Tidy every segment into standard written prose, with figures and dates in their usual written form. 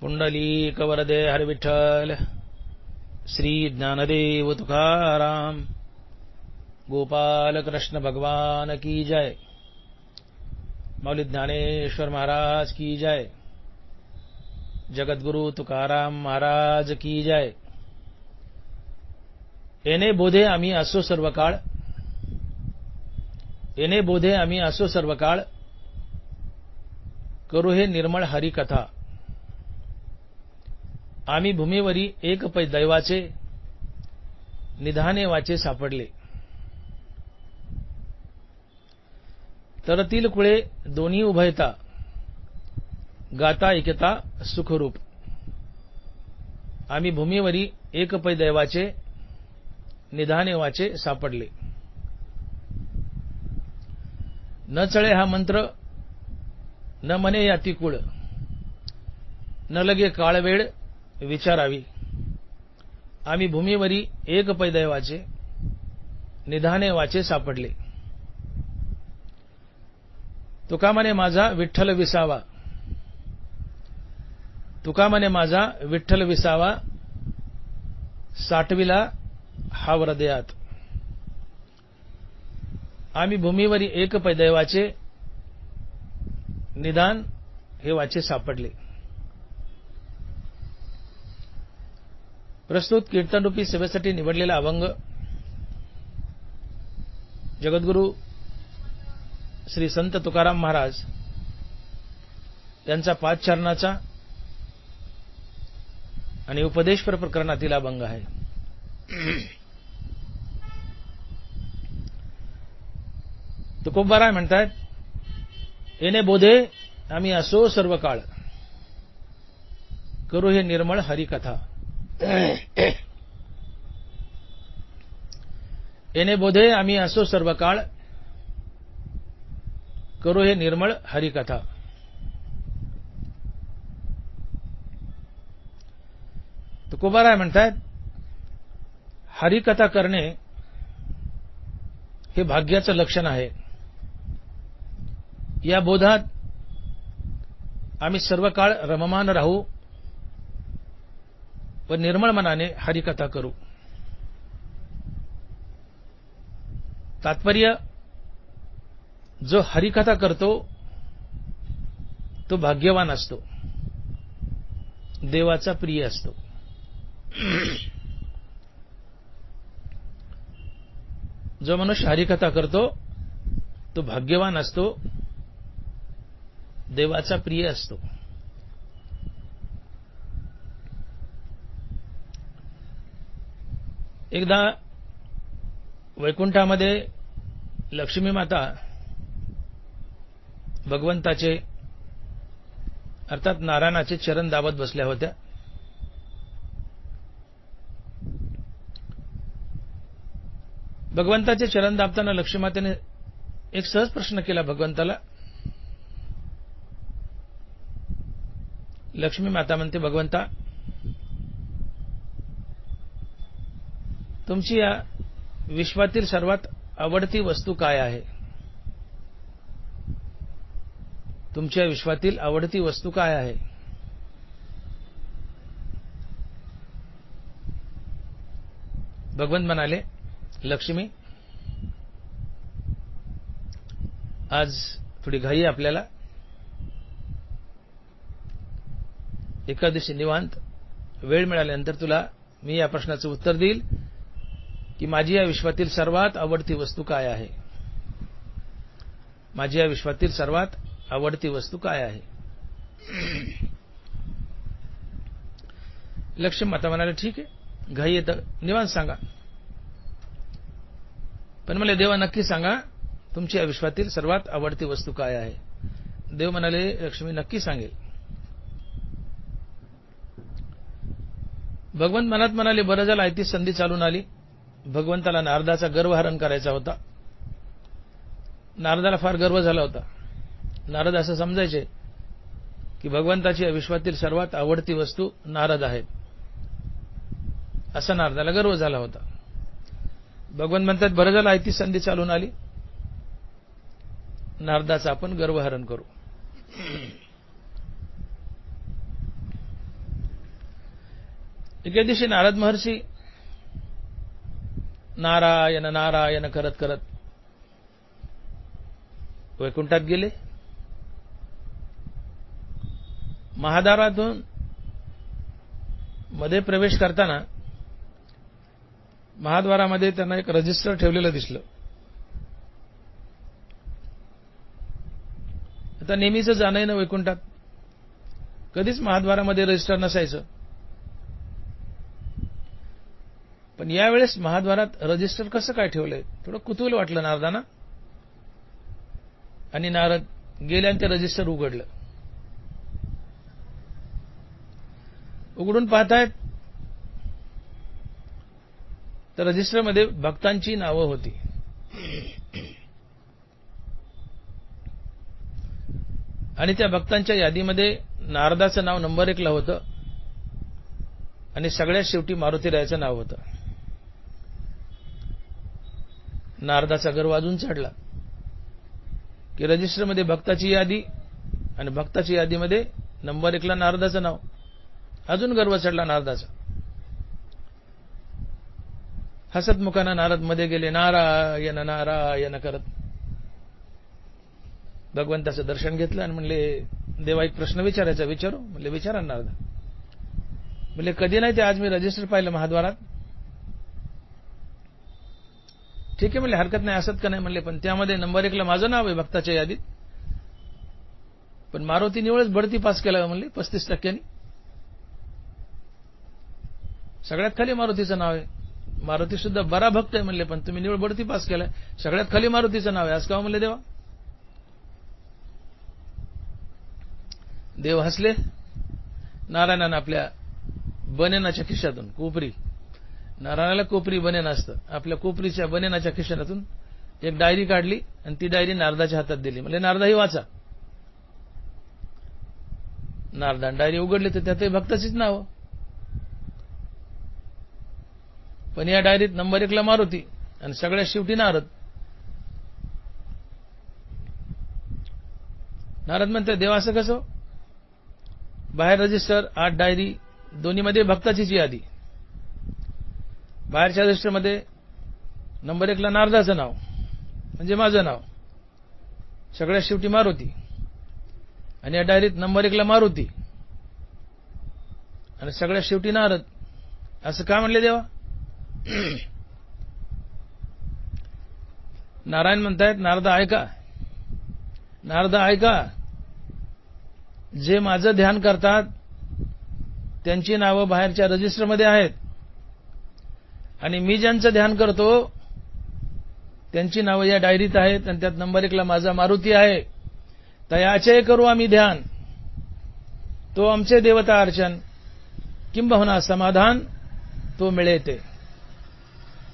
पुंडलीक वरदे हर विठ्ठल. श्री ज्ञानदेव तुकाराम. गोपाल कृष्ण भगवान की जय. मौली ज्ञानेश्वर महाराज की जय. जगद्गुरु तुकाराम महाराज की जय. येणे बोधे आम्ही असो सर्व काळ. येणे बोधे आम्ही असो सर्व काळ. करू हे निर्मळ हरी कथा. आम्ही भूमीवरी एक पै दैवाचे. निधाने वाचे सापडले. तरतील कुळे दोन्ही उभयता. गाता ऐकता सुखरूप. आम्ही भूमीवरी एक पै दैवाचे. निधाने वाचे सापडले. न चळे हा मंत्र. न मने याती कुळ. न लगे काळ वेळ विचारावी. आम्ही भूमीवरी एक पै दैवाचे. निधाने वाचे सापडले. तुका म्हणे माझा विठ्ठल विसावा. तुका म्हणे माझा विठ्ठल विसावा. साठविला हा हृदयात. आम्ही भूमीवरी एक पै दैवाचे. निधान हे वाचे सापडले. प्रस्तुत कीर्तनरूपी सेवेसाठी निवडलेला अभंग जगद्गुरु श्री संत तुकाराम महाराज यांचा पादचरणाचा आणि उपदेशपर प्रकरणातील अभंग आहे. तुकोबाराय म्हणतात, येणे बोधे आम्ही असो सर्व काळ. करू हे निर्मळ हरिकथा. येणे बोधे आम्ही असो सर्व काळ. करू हे निर्मळ हरिकथा. तुकोबाराय म्हणतात, हरिकथा करणे हे भाग्याचं लक्षण आहे. या बोधात आम्ही सर्व काळ रममान राहू व निर्मळ मनाने हरिकथा करू. तात्पर्य, जो हरिकथा करतो तो भाग्यवान असतो. देवाचा प्रिय असतो. जो मनुष्य हरिकथा करतो तो भाग्यवान असतो. देवाचा प्रिय असतो. एकदा वैकुंठामध्ये लक्ष्मी माता भगवंताचे अर्थात नारायणाचे चरण दाबत बसल्या होत्या. भगवंताचे चरण दाबताना लक्ष्मी मातेने एक सहज प्रश्न केला भगवंताला. लक्ष्मी माता म्हणते, भगवंता, तुमची या विश्वातील सर्वात आवडती वस्तू काय आहे? तुमच्या विश्वातील आवडती वस्तू काय आहे? भगवंत म्हणाले, लक्ष्मी, आज थोडी घाई आपल्याला. एका दिवशी निवांत वेळ मिळाल्यानंतर तुला मी या प्रश्नाचं उत्तर देईल की माझी या विश्वातील सर्वात आवडती वस्तू काय आहे. माझी या विश्वातील सर्वात आवडती वस्तू काय आहे? लक्ष्मी माता म्हणाले, ठीक आहे, घाई येतं, निवांत सांगा. पण मला देवा नक्की सांगा, तुमची या विश्वातील सर्वात आवडती वस्तू काय आहे? देव म्हणाले, लक्ष्मी नक्की सांगेल. भगवंत मनात म्हणाले, बरं झालं आहे ती संधी चालून आली. भगवंताला नारदाचा गर्वहरण करायचा होता. नारदाला फार गर्व झाला होता. नारद असं समजायचे की भगवंताची या विश्वातील सर्वात आवडती वस्तू नारद आहेत. असा नारदाला गर्व झाला होता. भगवंत म्हणतात, बरं झालं आहे ती संधी चालून आली. नारदाचा आपण गर्वहरण करू. एके दिवशी नारद महर्षी नारायण नारायण करत करत वैकुंठात गेले. महाद्वारातून मध्ये प्रवेश करताना महाद्वारामध्ये त्यांना एक रजिस्टर ठेवलेलं दिसलं. आता नेहमीच जाणं आहे ना वैकुंठात, कधीच महाद्वारामध्ये रजिस्टर नसायचं. पण यावेळेस महाद्वारात रजिस्टर कसं काय ठेवलंय थोडं कुतूहल वाटलं नारदांना. आणि नारद गेले आणि ते रजिस्टर उघडलं. उघडून पाहतायत तर रजिस्टरमध्ये भक्तांची नावं होती. आणि त्या भक्तांच्या यादीमध्ये नारदाचं नाव नंबर 1 ला होतं आणि सगळ्यात शेवटी मारुतीरायाचं नाव होतं. नारदाचा गर्व अजून चढला की रजिस्टरमध्ये भक्ताची यादी आणि भक्ताची यादीमध्ये नंबर 1 ला नारदाचं नाव. अजून गर्व चढला नारदाचा. हसतमुखानं नारद मध्ये गेले, नारायण नारायण करत भगवंताचं दर्शन घेतलं आणि म्हणले, देवा एक प्रश्न विचारायचा, विचारू? म्हणले विचारा नारदा. म्हणले कधी नाही ते आज मी रजिस्टर पाहिलं महाद्वारात. ठीक आहे म्हणले, हरकत नाही, असत का नाही म्हणले, पण त्यामध्ये नंबर 1 ला माझं नाव आहे भक्ताच्या यादीत. पण मारुती निवळच बढती पास केला म्हणले 35%. सगळ्यात खाली मारुतीचं नाव आहे. मारुती सुद्धा बरा भक्त आहे म्हणले, पण तुम्ही निवळ बढती पास केलाय, सगळ्यात खाली मारुतीचं नाव आहे, आज का म्हणले देवा? देव हसले. नारायणानं आपल्या बनेनाच्या खिशातून, कोपरी, नारायणाला कोपरी बनेन असतं, आपल्या कोपरीच्या बनेनाच्या खिशातून एक डायरी काढली आणि ती डायरी नारदाच्या हातात दिली. म्हणजे नारदा ही वाचा. नारदान डायरी उघडली तर त्यातही भक्ताचीच नाव. पण या डायरीत नंबर 1 ला मारुती आणि सगळ्यात शेवटी नारद. नारद म्हणते, देव असं कसं? बाहेर रजिस्टर, आत डायरी, दोन्हीमध्ये भक्ताचीच यादी. बाहेरच्या रजिस्टरमध्ये नंबर 1 ला नारदाचं नाव म्हणजे माझं नाव, सगळ्यात शेवटी मारुती. आणि या डायरीत नंबर 1 ला मारुती आणि सगळ्यात शेवटी नारद. असं का म्हणले देवा? नारायण म्हणतायत, नारदा ऐका, नारदा ऐका, जे माझं ध्यान करतात त्यांची नावं बाहेरच्या रजिस्टरमध्ये आहेत आणि मी ज्यांचं ध्यान करतो त्यांची नावं या डायरीत आहेत आणि त्यात नंबर 1 ला माझा मारुती आहे. तयाचे करू आम्ही ध्यान, तो आमचे देवता अर्चन, किंबहुना समाधान तो मिळे ते.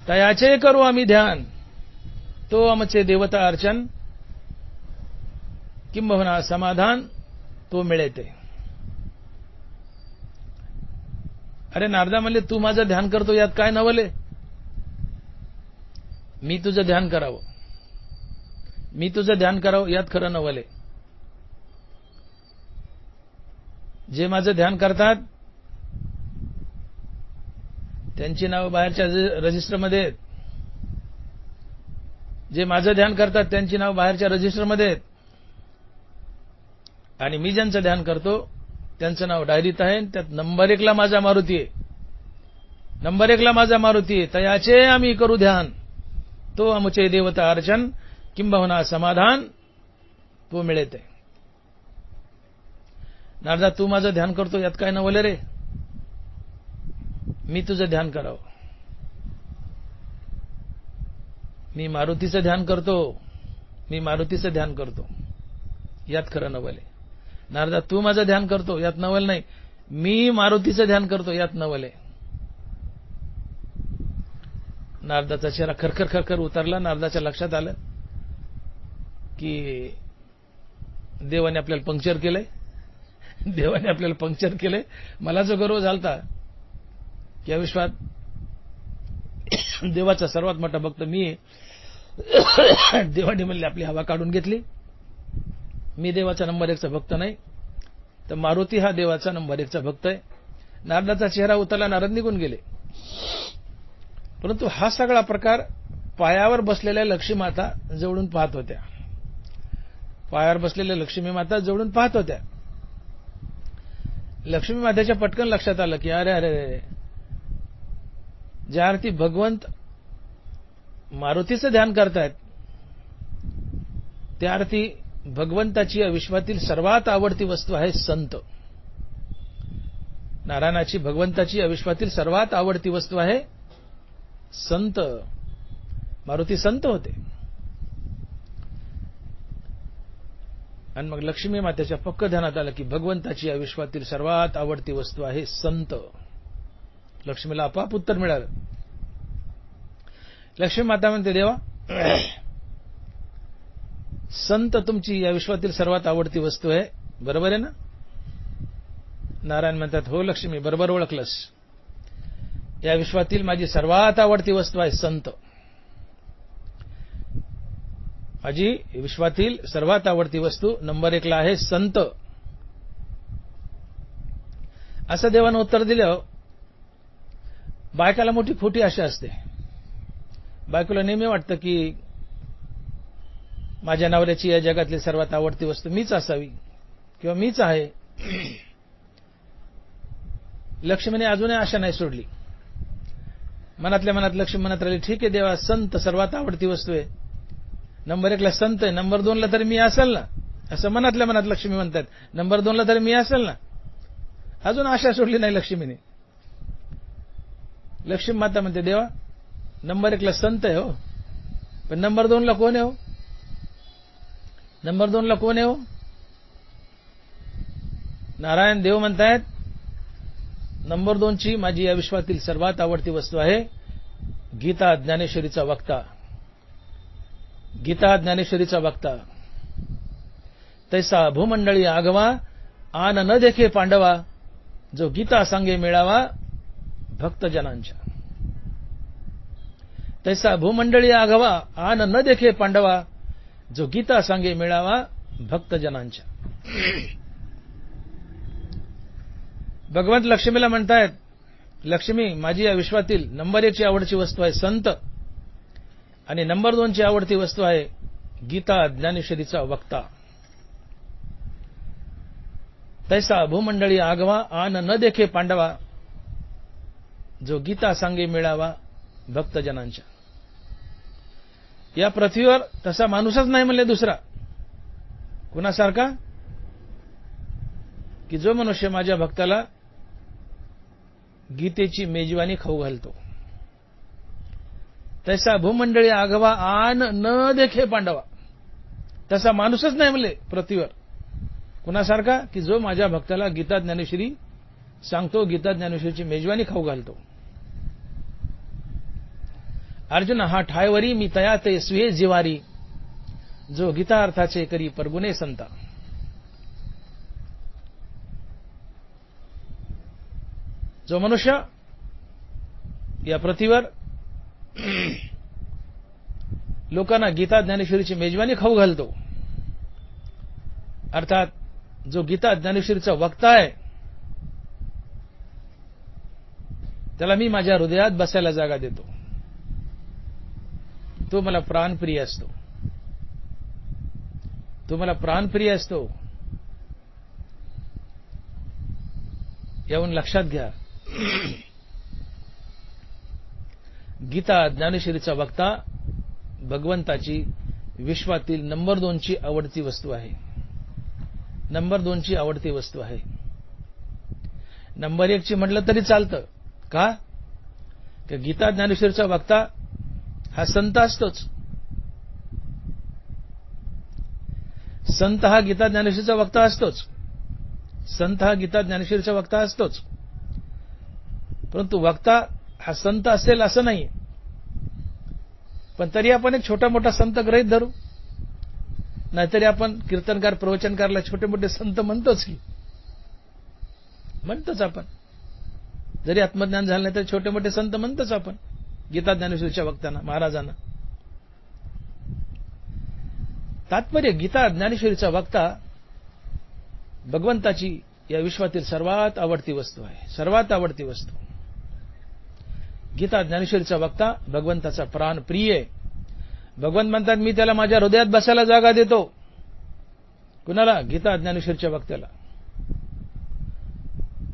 तयाचे करू आम्ही ध्यान, तो आमचे देवता अर्चन, किंबहुना समाधान तो मिळे ते. अरे नारदा म्हणले, तू माझं ध्यान करतो यात काय नवले? मी तुझं ध्यान करावं, मी तुझं ध्यान करावं यात खरं नवले. जे माझं ध्यान करतात त्यांची नावं बाहेरच्या रजिस्टरमध्ये आहेत. जे माझं ध्यान करतात त्यांची नावं बाहेरच्या रजिस्टरमध्ये आहेत आणि मी ज्यांचं ध्यान करतो त्यांचं नाव डायरीत आहे. त्यात नंबर 1 ला माझा मारुती आहे, नंबर 1 ला माझा मारुती आहे. तयाचे आम्ही करू ध्यान, तो आमचे देवता अर्चन, किंबहुना समाधान तो मिळते. नारदा, तू माझं ध्यान करतो यात काय नवले रे? मी तुझं ध्यान करावं, मी मारुतीचं ध्यान करतो, मी मारुतीचं ध्यान करतो यात खरं नवल आहे. नारदा, तू माझं ध्यान करतो यात नवल नाही, मी मारुतीचं ध्यान करतो यात नवल आहे. नारदाचा चेहरा खरखर खरखर उतरला. नारदाच्या लक्षात आलं की देवाने आपल्याला पंक्चर केलंय, देवाने आपल्याला पंक्चर केलंय. मला जो गर्व झालता की या विश्वात देवाचा सर्वात मोठा भक्त मी आहे, देवाने म्हणले आपली हवा काढून घेतली. मी देवाचा नंबर 1 चा भक्त नाही, तर मारुती हा देवाचा नंबर 1 चा भक्त आहे. नारदाचा चेहरा उतरला, नारद निघून गेले. परंतु हा सगळा प्रकार पायावर बसलेल्या लक्ष्मी माता जवळून पाहत होत्या. पायावर बसलेल्या लक्ष्मी माता जवळून पाहत होत्या. लक्ष्मी मातेच्या पटकन लक्षात आलं की अरे अरे, ज्या अर्थी भगवंत मारुतीचं ध्यान करतायत, त्या अर्थी भगवंताची या विश्वातील सर्वात आवडती वस्तू आहे संत. नारायणाची, भगवंताची या विश्वातील सर्वात आवडती वस्तू आहे संत. मारुती संत होते. आणि मग लक्ष्मी मातेच्या पक्क ध्यानात आलं की भगवंताची या विश्वातील सर्वात आवडती वस्तू आहे संत. लक्ष्मीला आपोआप उत्तर मिळालं. लक्ष्मी माता म्हणते, देवा, संत तुमची या विश्वातील सर्वात आवडती वस्तू आहे, बरोबर आहे ना? नारायण म्हणतात, हो लक्ष्मी, बरोबर ओळखलंस. या विश्वातील माझी सर्वात आवडती वस्तू आहे संत. माझी विश्वातील सर्वात आवडती वस्तू नंबर 1 ला आहे संत. असं देवानं उत्तर दिलं. बायकाला मोठी खोटी आशा असते. बायकोला नेहमी वाटतं की माझ्या नवऱ्याची या जगातली सर्वात आवडती वस्तू मीच असावी किंवा मीच आहे. लक्ष्मीने अजूनही आशा नाही सोडली. मनातल्या मनात लक्ष्मी म्हणत राहिली, ठीक आहे देवा, संत सर्वात आवडती वस्तू आहे, नंबर 1 ला संत आहे, नंबर 2 ला तरी मी असेल ना, असं मनातल्या मनात लक्ष्मी म्हणतात. नंबर 2 ला तरी मी असेल ना. अजून आशा सोडली नाही लक्ष्मीने. लक्ष्मी माता म्हणते, देवा, नंबर 1 ला संत आहे हो, पण नंबर 2 ला कोण आहे हो? नंबर 2 ला कोण आहे हो? नारायण देव म्हणतायत, नंबर 2 ची माझी या विश्वातील सर्वात आवडती वस्तू आहे गीता ज्ञानेश्वरीचा वक्ता. गीता ज्ञानेश्वरीचा वक्ता. तैसा भूमंडळी आगवा, आन न देखे पांडवा, जो गीता सांगे मिळावा भक्तजनांच्या. तैसा भूमंडळी आगवा, आन न देखे पांडवा, जो गीता सांगे मिळावा भक्तजनांच्या. भगवंत लक्ष्मीला म्हणतायत, लक्ष्मी, माझी या विश्वातील नंबर 1 ची आवडची वस्तू आहे संत, आणि नंबर 2 ची आवडती वस्तू आहे गीता ज्ञानेश्वरीचा वक्ता. तैसा भूमंडळी आगवा, आन न देखे पांडवा, जो गीता सांगे मिळावा भक्तजनांच्या. या पृथ्वीवर तसा माणूसच नाही म्हणले दुसरा. कुणासारखा? की जो मनुष्य माझ्या भक्ताला गीतेची मेजवानी खाऊ घालतो. तैसा भूमंडळी आगवा, आन न देखे पांडवा. तसा माणूसच नाही म्हणले पृथ्वीवर. कुणासारखा? की जो माझ्या भक्ताला गीता ज्ञानेश्वरी सांगतो, गीता ज्ञानेश्वरीची मेजवानी खाऊ घालतो. अर्जुन, हा ठायवरी मी तया ते स्वे जिवारी, जो गीता अर्थाचे करी परगुणे संता. जो मनुष्य या पृथ्वीवर लोकांना गीता ज्ञानेश्वरीची मेजवानी खाऊ घालतो, अर्थात जो गीता ज्ञानेश्वरीचा वक्ता आहे, त्याला मी माझ्या हृदयात बसायला जागा देतो. तो मला प्राणप्रिय असतो. तो मला प्राणप्रिय असतो. यावरून लक्षात घ्या, गीता ज्ञानेश्वरीचा वक्ता भगवंताची विश्वातील नंबर 2 ची आवडती वस्तू आहे. नंबर 2 ची आवडती वस्तू आहे. नंबर 1 ची म्हटलं तरी चालतं. का? की गीता ज्ञानेश्वरीचा वक्ता हा संत असतोच. संत हा गीता ज्ञानेश्वरीचा वक्ता असतोच. संत हा गीता ज्ञानेश्वरीचा वक्ता असतोच. परंतु वक्ता हा संत असेल असं नाही. पण तरी आपण एक छोटा मोठा संत गृहीत धरू. नाहीतरी आपण कीर्तनकार, प्रवचनकारला छोटे मोठे संत म्हणतोच की. म्हणतोच आपण. जरी आत्मज्ञान झालं नाही तरी छोटे मोठे संत म्हणतोच आपण गीता ज्ञानेश्वरीच्या वक्त्यांना, महाराजांना. तात्पर्य, गीता ज्ञानेश्वरीचा वक्ता भगवंताची या विश्वातील सर्वात आवडती वस्तू आहे, सर्वात आवडती वस्तू. गीता ज्ञानेश्वरीचा वक्ता भगवंताचा प्राण प्रिय आहे. भगवंत म्हणतात मी त्याला माझ्या हृदयात बसायला जागा देतो. कुणाला? गीता ज्ञानेश्वरीच्या वक्त्याला.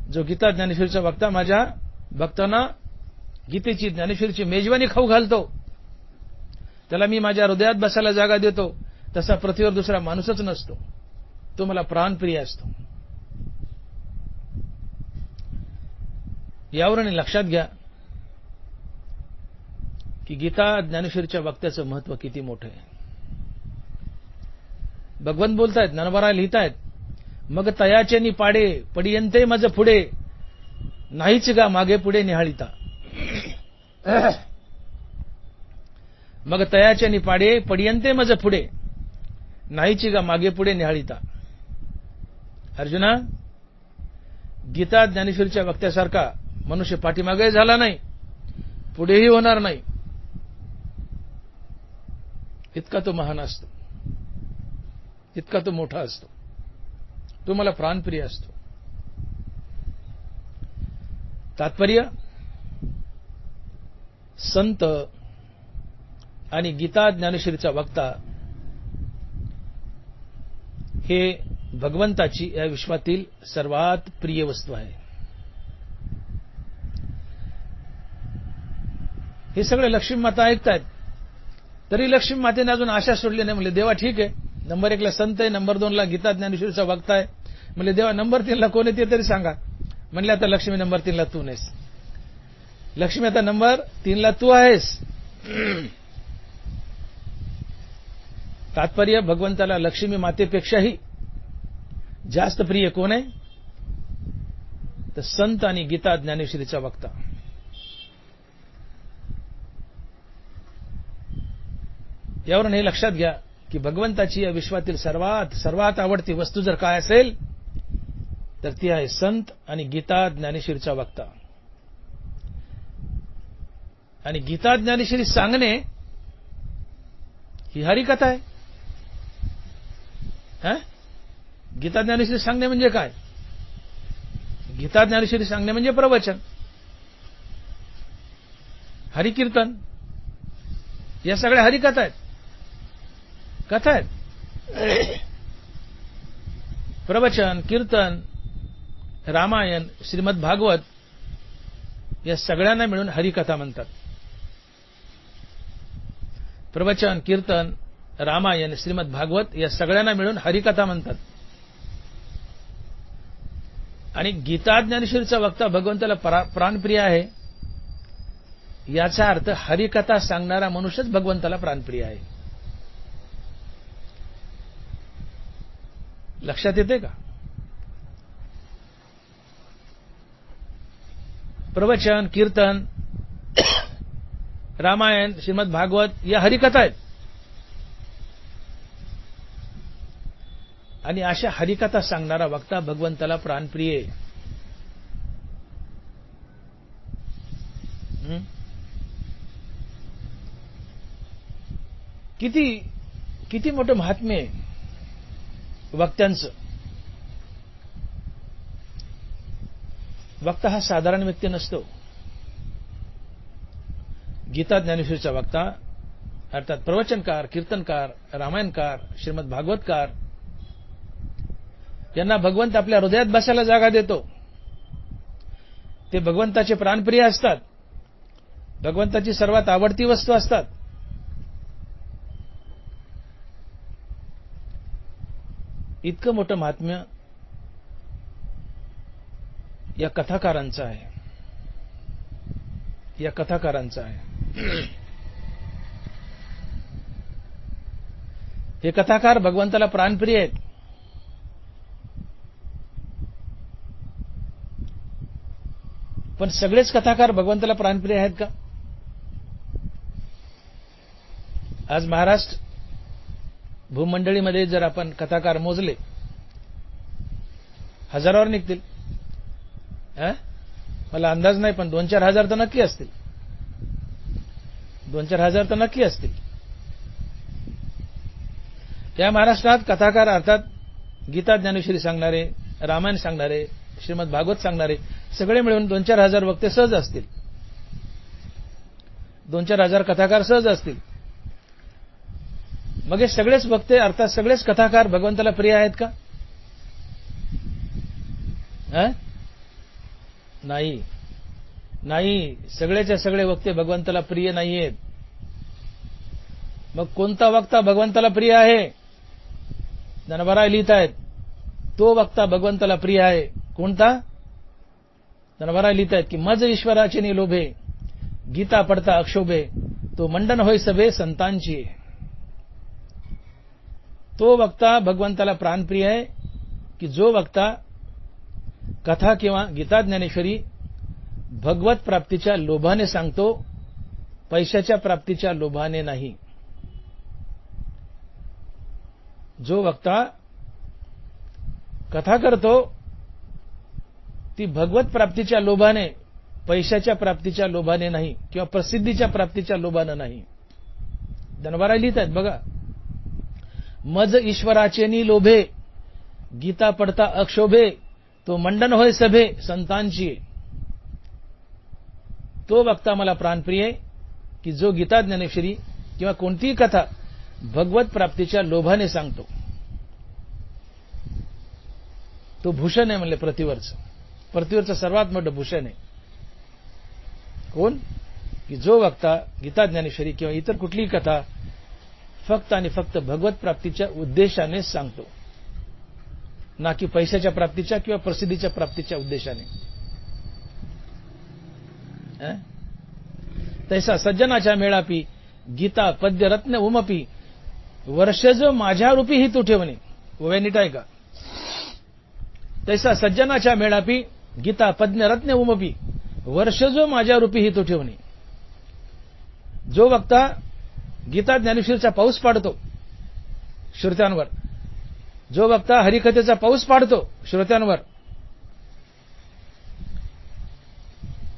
जो गीता ज्ञानेश्वरीचा वक्ता माझ्या भक्तांना गीतेची ज्ञानेश्वरीची मेजवानी खाऊ घालतो, त्याला मी माझ्या हृदयात बसायला जागा देतो. तसा पृथ्वीवर दुसरा माणूसच नसतो, तो मला प्राणप्रिय असतो. यावरून लक्षात घ्या की गीता ज्ञानेश्वरीच्या वक्त्याचं महत्व किती मोठं आहे. भगवंत बोलतायत, नरवरा लिहितायत, मग तयाचे नि पाडे पडियंते मज पुढे नाहीच गा मागे पुढे निहाळीता. मग तयाचे नि पाडे पडियंते मज पुढे नाहीच गा मागे पुढे निहाळीता. अर्जुना, गीता ज्ञानेश्वरीच्या वक्त्यासारखा मनुष्य पाठीमागे झाला नाही, पुढेही होणार नाही. इतका तो महान असतो, इतका तो मोठा असतो, तो मला प्राणप्रिय असतो. तात्पर्य, संत आणि गीता ज्ञानेश्वरीचा वक्ता हे भगवंताची या विश्वातील सर्वात प्रिय वस्तू आहे. हे सगळे लक्ष्मी माता ऐकतायत, तरी लक्ष्मी मातेने अजून आशा सोडली नाही. म्हणले देवा ठीक आहे, नंबर 1 ला संत आहे, नंबर 2 ला गीता ज्ञानेश्वरीचा वक्ता आहे. म्हणले देवा नंबर 3 ला कोण आहे ते तरी सांगा. म्हणले आता लक्ष्मी नंबर 3 ला तू नाहीस. लक्ष्मी आता नंबर 3 ला तू आहेस. तात्पर्य, भगवंताला लक्ष्मी मातेपेक्षाही जास्त प्रिय कोण आहे? तर संत आणि गीता ज्ञानेश्वरीचा वक्ता. यावरून हे लक्षात घ्या की भगवंताची या विश्वातील सर्वात आवडती वस्तू जर काय असेल तर ती आहे संत आणि गीता ज्ञानेश्वरीचा वक्ता. आणि गीता ज्ञानेश्वरी सांगणे ही हरिकथा आहे. गीता ज्ञानेश्वरी सांगणे म्हणजे काय? गीता ज्ञानेश्वरी सांगणे म्हणजे प्रवचन, हरिकीर्तन, या सगळ्या हरिकथा आहेत, कथा आहेत. प्रवचन, कीर्तन, रामायण, श्रीमद भागवत या सगळ्यांना मिळून हरिकथा म्हणतात. प्रवचन, कीर्तन, रामायण, श्रीमद भागवत या सगळ्यांना मिळून हरिकथा म्हणतात. आणि गीता ज्ञानेश्वरीचा वक्ता भगवंताला प्राणप्रिय आहे, याचा अर्थ हरिकथा सांगणारा मनुष्यच भगवंताला प्राणप्रिय आहे. लक्षात येते का? प्रवचन, कीर्तन, रामायण, श्रीमद भागवत या हरिकथा आहेत. आणि अशा हरिकथा सांगणारा वक्ता भगवंताला प्राणप्रिय. किती मोठं महात्म्य आहे वक्त्यांचं. वक्ता हा साधारण व्यक्ती नसतो. गीता ज्ञानेश्वरीचा वक्ता अर्थात प्रवचनकार, कीर्तनकार, रामायणकार, श्रीमद भागवतकार यांना भगवंत आपल्या हृदयात बसायला जागा देतो. ते भगवंताचे प्राणप्रिय असतात, भगवंताची सर्वात आवडती वस्तू असतात. इतकं मोठं महात्म्य या कथाकारांचं आहे, या कथाकारांचं आहे. हे कथाकार भगवंताला प्राणप्रिय आहेत. पण सगळेच कथाकार भगवंताला प्राणप्रिय आहेत का? आज महाराष्ट्र भूमंडळीमध्ये जर आपण कथाकार मोजले, हजारावर निघतील. मला अंदाज नाही, पण 2-4 हजार तर नक्की असतील. 2-4 हजार तर नक्की असतील. या महाराष्ट्रात कथाकार अर्थात गीता ज्ञानेश्वरी सांगणारे, रामायण सांगणारे, श्रीमद भागवत सांगणारे सगळे मिळून 2-4 हजार वक्ते सहज असतील, 2-4 हजार कथाकार सहज असतील. मग हे सगळेच वक्ते अर्थात सगळेच कथाकार भगवंताला प्रिय आहेत का? नाही, नाही, सगळेच्या सगळे वक्ते भगवंताला प्रिय नाहीयेत. मग कोणता वक्ता भगवंताला प्रिय आहे? धनभराय लिहित आहेत, तो वक्ता भगवंताला प्रिय आहे. कोणता? धनभराय लिहित आहेत की मज ईश्वराचे नि लोभे, गीता पडता अक्षोभे, तो मंडन होय सभे संतांची. तो वक्ता भगवंताला प्राणप्रिय आहे की जो वक्ता कथा किंवा गीता ज्ञानेश्वरी भगवत प्राप्तीच्या लोभाने सांगतो, पैशाच्या प्राप्तीच्या लोभाने नाही. जो वक्ता कथा करतो ती भगवत प्राप्तीच्या लोभाने, पैशाच्या प्राप्तीच्या लोभाने नाही किंवा प्रसिद्धीच्या प्राप्तीच्या लोभाने नाही. धनभराय लिहित आहेत बघा, मज ईश्वराचे नि लोभे, गीता पडता अक्षोभे, तो मंडन होय सभे संतांची. तो वक्ता मला प्राणप्रिय की जो गीता ज्ञानेश्वरी किंवा कोणतीही कथा भगवत प्राप्तीच्या लोभाने सांगतो. तो भूषण आहे म्हणले पृथ्वीवरचं सर्वात मोठं भूषण आहे. कोण? की जो वक्ता गीता ज्ञानेश्वरी किंवा इतर कुठलीही कथा फक्त आणि फक्त भगवत प्राप्तीच्या उद्देशाने सांगतो, ना की पैशाच्या प्राप्तीच्या किंवा प्रसिद्धीच्या प्राप्तीच्या उद्देशाने. तैसा सज्जनाच्या मेळापी, गीता पद्य रत्न उमपी, वर्ष जो माझ्या रूपी ही तू ठेवणे. ओव्या नीट आहे का? तैसा सज्जनाच्या मेळापी, गीता पद्य रत्न उमपी, वर्ष जो माझ्या रूपी ही तू ठेवणे. जो वक्ता गीता ज्ञानेश्वरीचा पाऊस पाडतो श्रोत्यांवर, जो वक्ता हरिकथेचा पाऊस पाडतो श्रोत्यांवर,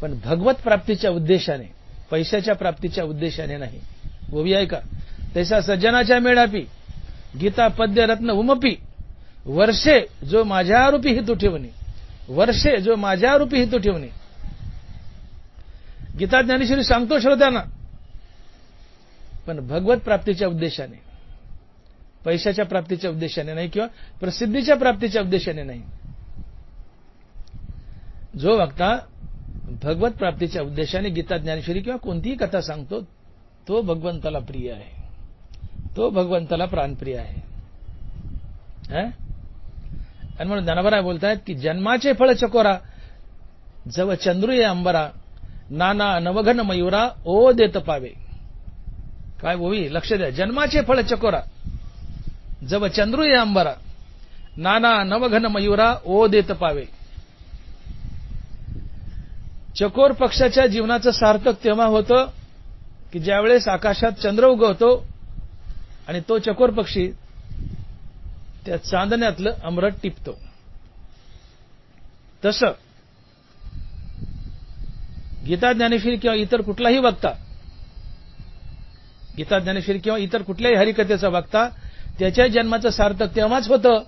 पण भगवत प्राप्तीच्या उद्देशाने, पैशाच्या प्राप्तीच्या उद्देशाने नाही. ओवी आहे का? तैसा सज्जनाच्या मेळापी, गीता पद्य रत्न उमपी, वर्षे जो माझ्या रूपी हेतू ठेवणे, वर्षे जो माझ्या रूपी हेतू ठेवणे. गीता ज्ञानेश्वरी सांगतो श्रोत्यांना, पण भगवत प्राप्तीच्या उद्देशाने, पैशाच्या प्राप्तीच्या उद्देशाने नाही किंवा प्रसिद्धीच्या प्राप्तीच्या उद्देशाने नाही. जो वक्ता भगवत प्राप्तीच्या उद्देशाने गीता ज्ञानेश्वरी किंवा कोणतीही कथा सांगतो तो भगवंताला प्रिय आहे, तो भगवंताला प्राणप्रिय आहे. आणि म्हणून धनभराय बोलतायत की जन्माचे फळ चकोरा, जव चंद्रू ये अंबरा, नाना नवघन मयुरा ओ देत पावे. काय ओवी? लक्ष द्या. जन्माचे फळ चकोरा, जव चंद्रू ये अंबरा, नाना नवघन मयुरा ओ देत पावे. चकोर पक्षाच्या जीवनाचं सार्थक तेव्हा होतं की ज्यावेळेस आकाशात चंद्र उगवतो आणि तो चकोर पक्षी त्या चांदण्यातलं अमृत टिपतो. तसं गीता ज्ञानेश्वरी किंवा इतर कुठलाही वक्ता, गीता ज्ञानेश्वरी किंवा इतर कुठल्याही हरिकथेचा वक्ता त्याच्या जन्माचं सार्थक तेव्हाच होतं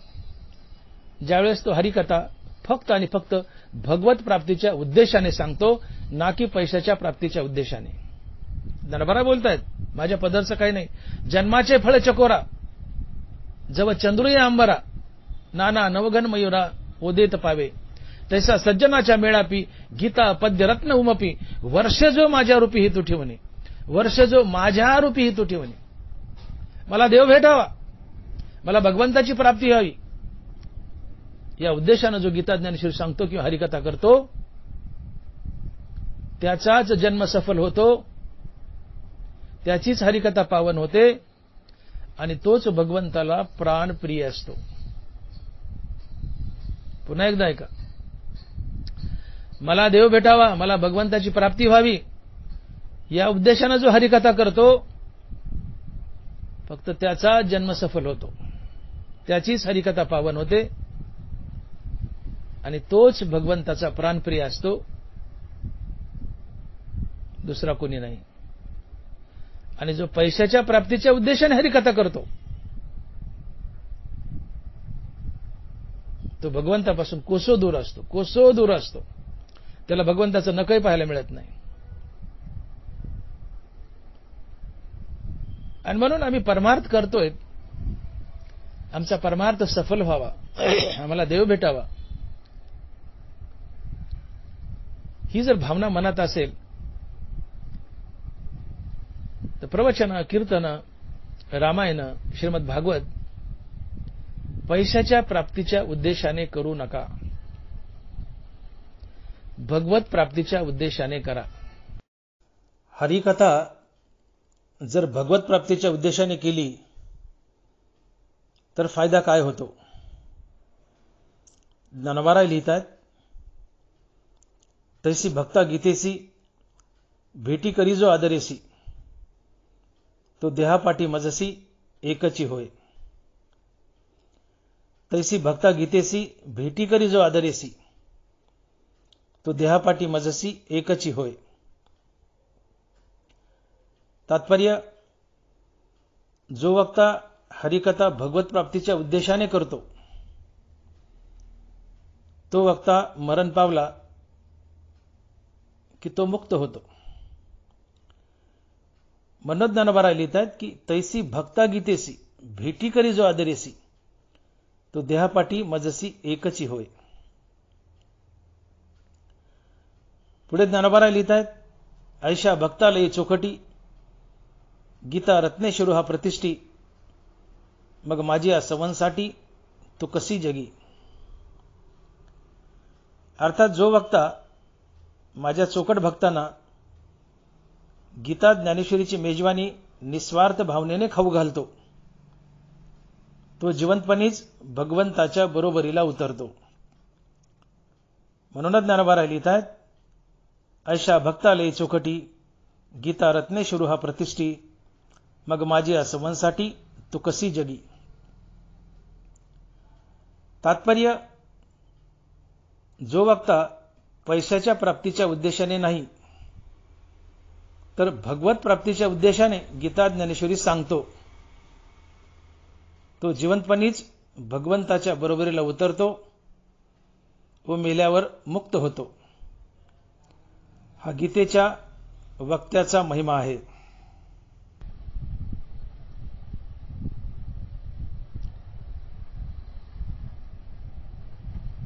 ज्यावेळेस तो हरिकथा फक्त आणि फक्त भगवत प्राप्तीच्या उद्देशाने सांगतो, ना की पैशाच्या प्राप्तीच्या उद्देशाने. धनभराय बोलतायत, माझ्या पदरचं काही नाही. जन्माचे फळ चकोरा, जव चंद्रू ये अंबरा, नाना नवघन मयुरा ओदेत पावे. तैसा सज्जनाच्या मेळापी, गीता पद्य रत्न उमपी, वर्ष जो माझ्या रूपी हेतू ठेवणे, वर्ष जो माझ्या रूपी हेतू ठेवणे. मला देव भेटावा, मला भगवंताची प्राप्ती व्हावी, या उद्देशानं जो गीता ज्ञानेश्वरी सांगतो किंवा हरिकथा करतो त्याचाच जन्म सफल होतो, त्याचीच हरिकथा पावन होते आणि तोच भगवंताला प्राणप्रिय असतो. पुन्हा एकदा ऐका, मला देव भेटावा, मला भगवंताची प्राप्ती व्हावी, या उद्देशानं जो हरिकथा करतो फक्त त्याचा जन्म सफल होतो, त्याचीच हरिकथा पावन होते आणि तोच भगवंताचा प्राणप्रिय असतो, दुसरा कोणी नाही. आणि जो पैशाच्या प्राप्तीच्या उद्देशाने हरिकथा करतो तो भगवंतापासून कोसो दूर असतो. त्याला भगवंताचं नखही पाहायला मिळत नाही. आणि म्हणून आम्ही परमार्थ करतोय. आमचा परमार्थ सफल व्हावा, आम्हाला देव भेटावा, ही जर भावना मनात असेल तर प्रवचन, कीर्तन, रामायण, श्रीमद भागवत पैशाच्या प्राप्तीच्या उद्देशाने करू नका. भगवत प्राप्तीच्या उद्देशाने करा. हरिकथा जर भगवत प्राप्तीच्या उद्देशाने केली तर फायदा काय होतो? ज्ञानवाराय लिहितात, तैसी भक्ता गीतेसी भेटी करी जो आदरेसी, तो देहापाठी मजसी एकची होय. तैसी भक्ता गीतेसी भेटी करी जो आदरेसी, तो देहापाठी मजसी एकची होय. तात्पर्य, जो वक्ता हरिकथा भगवत प्राप्तीच्या उद्देशाने करतो तो वक्ता मरण पावला की तो मुक्त होतो. म्हणून ज्ञानोबा लिहितात की तैसी भक्ता गीतेसी भेटी करी जो आदरेसी, तो देहापाठी मजसी एकची होय. पुढे ज्ञानोबा लिहितात, ऐशा भक्तालयी चोखटी, गीता रत्नेश्वर हा प्रतिष्ठी, मग माझी या सवनसाठी तो कसी जगी. अर्थात जो वक्ता माझ्या चोखट भक्तांना गीता ज्ञानेश्वरीची मेजवानी निस्वार्थ भावनेने खाऊ घालतो, तो जिवंतपणीच भगवंताच्या बरोबरीला उतरतो. म्हणूनच ज्ञानोबा लिहितात, ऐशा भक्तालयी चोखटी, गीता रत्नेश्वर हा प्रतिष्ठी, मग माझी या सवनसाठी तो कसी जगी. तात्पर्य, जो वक्ता पैशाच्या प्राप्तीच्या उद्देशाने नाही तर भगवत प्राप्तीच्या उद्देशाने गीता ज्ञानेश्वरी सांगतो, तो जिवंतपणीच भगवंताच्या बरोबरीला उतरतो व मेल्यावर मुक्त होतो. हा गीतेच्या वक्त्याचा महिमा आहे.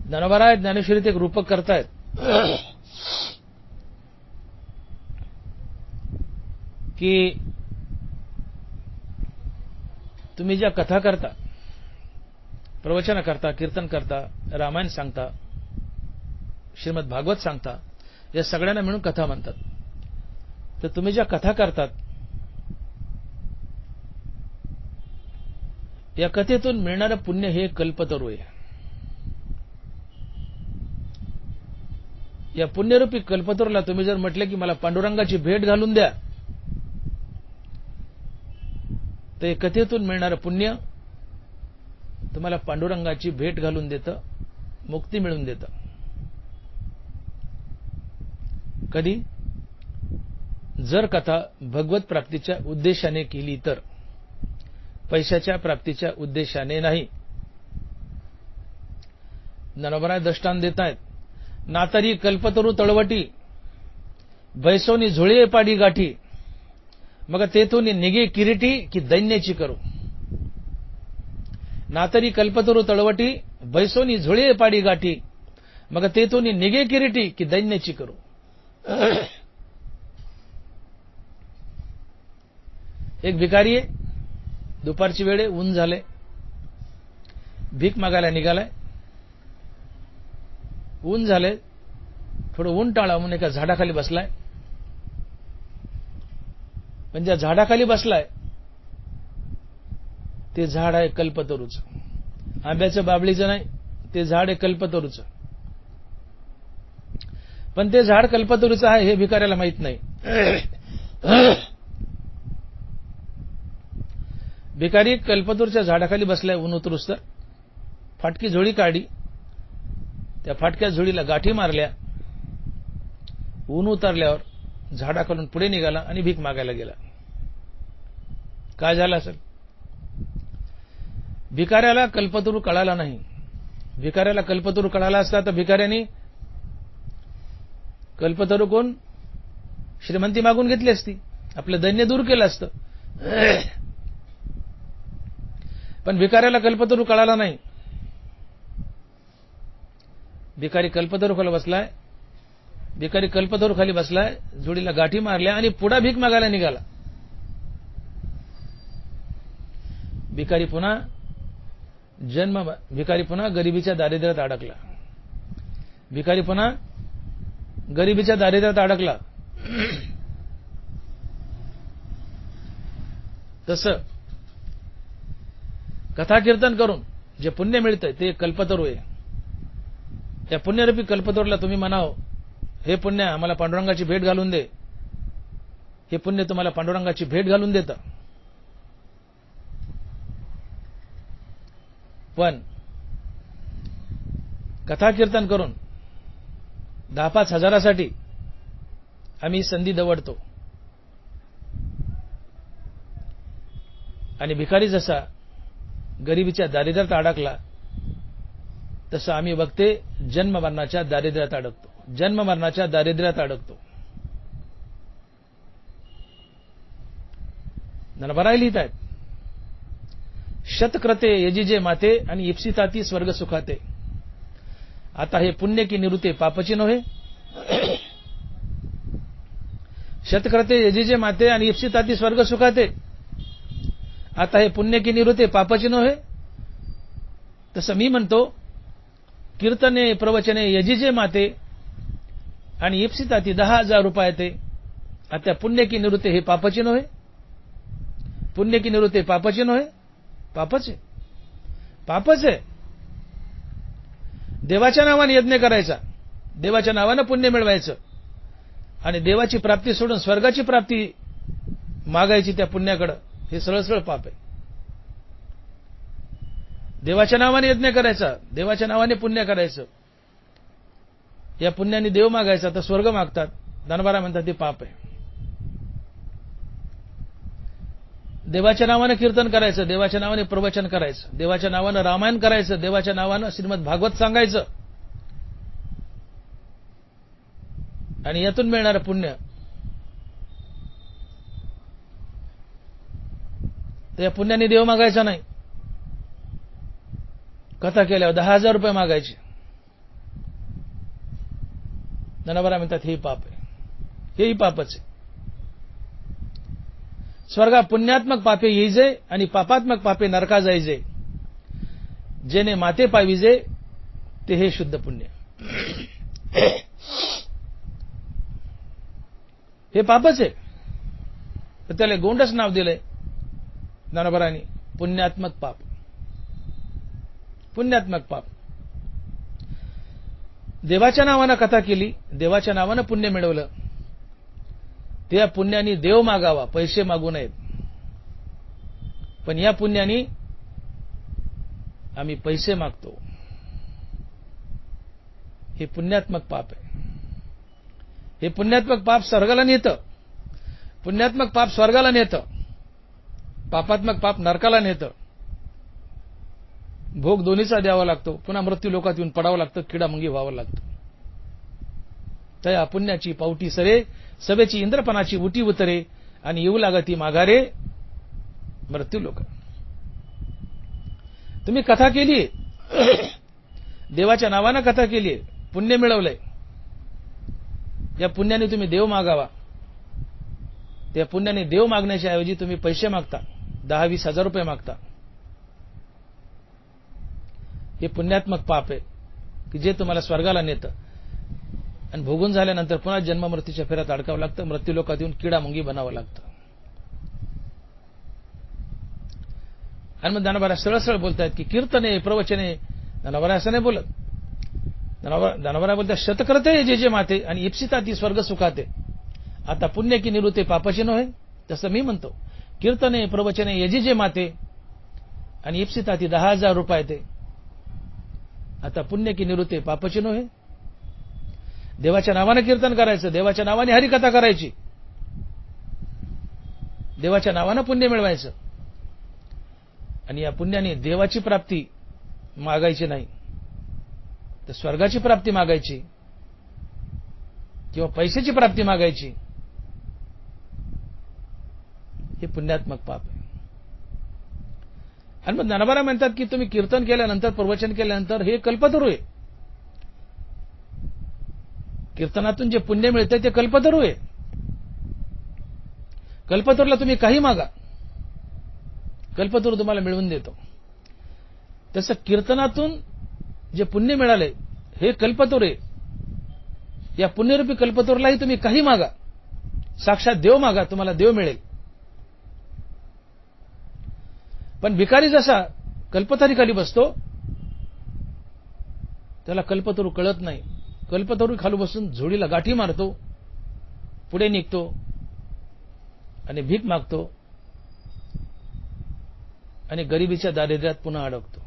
ज्ञानोबा ज्ञानेश्वरीत एक रूपक करतायत. की तुम्ही ज्या कथा करता, प्रवचन करता, कीर्तन करता, रामायण सांगता, श्रीमद भागवत सांगता, या सगळ्यांना मिळून कथा म्हणतात. तर तुम्ही ज्या कथा करतात या कथेतून मिळणारं पुण्य हे कल्पतरू आहे. या पुण्यरूपी कल्पतरूला तुम्ही जर म्हटले की मला पांडुरंगाची भेट घालून द्या, तर कथेतून मिळणारं पुण्य तुम्हाला पांडुरंगाची भेट घालून देतं, मुक्ती मिळून देतं. कधी? जर कथा भगवत प्राप्तीच्या उद्देशाने केली तर, पैशाच्या प्राप्तीच्या उद्देशाने नाही. ज्ञानोबा दृष्टांत देत आहेत, नातरी कल्पतरू तळवटी, बैसोनी झुळे पाडी गाठी, मग तेथून निगे किरीटी की दैन्याची करू. नातरी कल्पतरू तळवटी, बैसोनी झुळे पाडी गाठी, मग तेथून निगे किरीटी की दैन्याची करू. एक भिकारी आहे, दुपारची वेळ आहे, ऊन झाले, भीक मागायला निघालाय. ऊन झाले, थोडं ऊन टाळा म्हणून एका झाडाखाली बसलाय. पण ज्या झाडाखाली बसलाय ते झाड आहे कल्पतरूचं, आंब्याचं बाबळीचं नाही, ते झाड आहे कल्पतरूचं. पण ते झाड कल्पतरूचं आहे हे भिकाऱ्याला माहित नाही. भिकारी कल्पतरूच्या झाडाखाली बसलाय ऊन उतरूस तर, फाटकी झोळी काढली, त्या फाटक्या झोळीला गाठी मारल्या, ऊन उतरल्यावर झाडाखालून पुढे निघाला आणि भीक मागायला गेला. काय झालं असेल? भिकाऱ्याला कल्पतरू कळाला नाही, भिकाऱ्याला कल्पतरू कळाला असता तर भिकाऱ्याने कल्पतरू कोण श्रीमंती मागून घेतली असती, आपलं दैन्य दूर केलं असतं. पण भिकाऱ्याला कल्पतरू कळाला नाही. भिकारी कल्पतरू खाली बसलाय, जोडीला गाठी मारल्या आणि पुढा भीक मागायला निघाला. भिकारी पुन्हा गरिबीच्या दारिद्र्यात अडकला. तसं कथा कीर्तन करून जे पुण्य मिळतंय ते कल्पतरू आहे. त्या पुण्यरूपी कल्पतरूला तुम्ही म्हणाव, हे पुण्य आम्हाला पांडुरंगाची भेट घालून दे. हे पुण्य तुम्हाला पांडुरंगाची भेट घालून देतं. पण कथा कीर्तन करून 10-5 हजारासाठी आम्ही संधी दवडतो. आणि भिकारी जसा गरिबीच्या दारिद्र्यात अडकला तसं आम्ही बघते जन्म मरणाच्या दारिद्र्यात अडकतो. नरभराई लिहित आहेत, शतक्रते यजिजे माते आणि इप्सिताती स्वर्ग सुखाते. आता हे पुण्य की निवृत्ते पापची नव्हे. शतक्रते यजिजे माते आणि इप्सिताती स्वर्ग सुखाते. आता हे पुण्य की निवृत्ते पापाची नव्हे. तसं मी म्हणतो, कीर्तने प्रवचने यजिजे माते आणि इप्सिताती 10,000 रुपये ते. आता पुण्य की निवृत्ते हे पापाची नव्हे. पुण्य की निवृत्ते पापाची नव्हे. पापच आहे. देवाच्या नावाने यज्ञ करायचा, देवाच्या नावानं पुण्य मिळवायचं आणि देवाची प्राप्ती सोडून स्वर्गाची प्राप्ती मागायची त्या पुण्याकडे, हे सरळ पाप आहे. देवाच्या नावाने यज्ञ करायचा, देवाच्या नावाने पुण्य करायचं, या पुण्याने देव मागायचा तर स्वर्ग मागतात. दानबारा म्हणतात ते पाप आहे. देवाच्या नावाने कीर्तन करायचं, देवाच्या नावाने प्रवचन करायचं, देवाच्या नावानं रामायण करायचं, देवाच्या नावानं श्रीमद भागवत सांगायचं आणि यातून मिळणारं पुण्य त्या पुण्याने देव मागायचा नाही. कथा केल्यावर 10,000 रुपये मागायचे. ननबरा म्हणतात हे पाप आहे. हेही पापच आहे. स्वर्गा पुण्यात्मक पापे येईजे आणि पापात्मक पापे नरका जाईजे. जेने माते पाविजे ते हे शुद्ध पुण्य. हे पापच आहे, तर त्याला गोंडच नाव दिलंय ज्ञानोबरांनी, पुण्यात्मक पाप. पुण्यात्मक पाप. देवाच्या नावानं कथा केली, देवाच्या नावानं पुण्य मिळवलं, त्या पुण्यानी देव मागावा, पैसे मागू नयेत. पण या पुण्यानी आम्ही पैसे मागतो, हे पुण्यात्मक पाप आहे. हे पुण्यात्मक पाप स्वर्गाला नेतं. पुण्यात्मक पाप स्वर्गाला नेतं, पापात्मक पाप नरकाला नेतं. भोग दोन्हीचा द्यावा लागतो, पुन्हा मृत्यू लोकात येऊन पडावं लागतं, किडामुंगी व्हावं लागतं. तया पुण्याची पावटी सरे, सभेची इंद्रपणाची उटी उतरे आणि येऊ लागती माघारे मृत्यू लोक. तुम्ही कथा केली, देवाच्या नावानं कथा केली, पुण्य मिळवलंय, या पुण्याने तुम्ही देव मागावा. त्या पुण्याने देव मागण्याच्या ऐवजी तुम्ही पैसे मागता, 10-20 हजार रुपये मागता. हे पुण्यात्मक पाप आहे की जे तुम्हाला स्वर्गाला नेतं आणि भोगून झाल्यानंतर पुन्हा जन्म मृत्यूच्या फेऱ्यात अडकावं लागतं, मृत्यू लोकात येऊन किडामुंगी बनावं लागतं. आणि मग दानबारा सरळ बोलतायत की कीर्तने प्रवचने. दानबारा असं नाही बोलत. दानबारा बोलतात शतक्रते जे जे माते आणि इप्सिता ती स्वर्ग सुखाते. आता पुण्य की निवृत्ते पापाची नव्हे. तसं मी म्हणतो, कीर्तने प्रवचने यजी जे माते आणि इप्सिता ती 10,000 रुपये ते. आता पुण्य की निवृत्ते पापाची नव्हे. देवाच्या नावाने कीर्तन करायचं, देवाच्या नावाने हरिकथा करायची, देवाच्या नावानं पुण्य मिळवायचं आणि या पुण्याने देवाची प्राप्ती मागायची नाही. तर स्वर्गाची प्राप्ती मागायची किंवा पैशाची प्राप्ती मागायची, हे पुण्यात्मक पाप आहे. आणि मग ज्ञानोबा म्हणतात की तुम्ही कीर्तन केल्यानंतर, प्रवचन केल्यानंतर हे कल्पतरू आहे. कीर्तनातून जे पुण्य मिळते ते कल्पतरू आहे. कल्पतरूला तुम्ही काही मागा, कल्पतरू तुम्हाला मिळवून देतो. तसं कीर्तनातून जे पुण्य मिळाले हे कल्पतरू आहे. या पुण्यरूपी कल्पतरूलाही तुम्ही काही मागा, साक्षात देव मागा, तुम्हाला देव मिळेल. पण भिकारी जसा कल्पतरीखाली बसतो त्याला कल्पतरू कळत नाही. कल्पतरू खाली बसून झोडीला गाठी मारतो, पुढे निघतो आणि भीक मागतो आणि गरिबीच्या दारिद्र्यात पुन्हा अडकतो.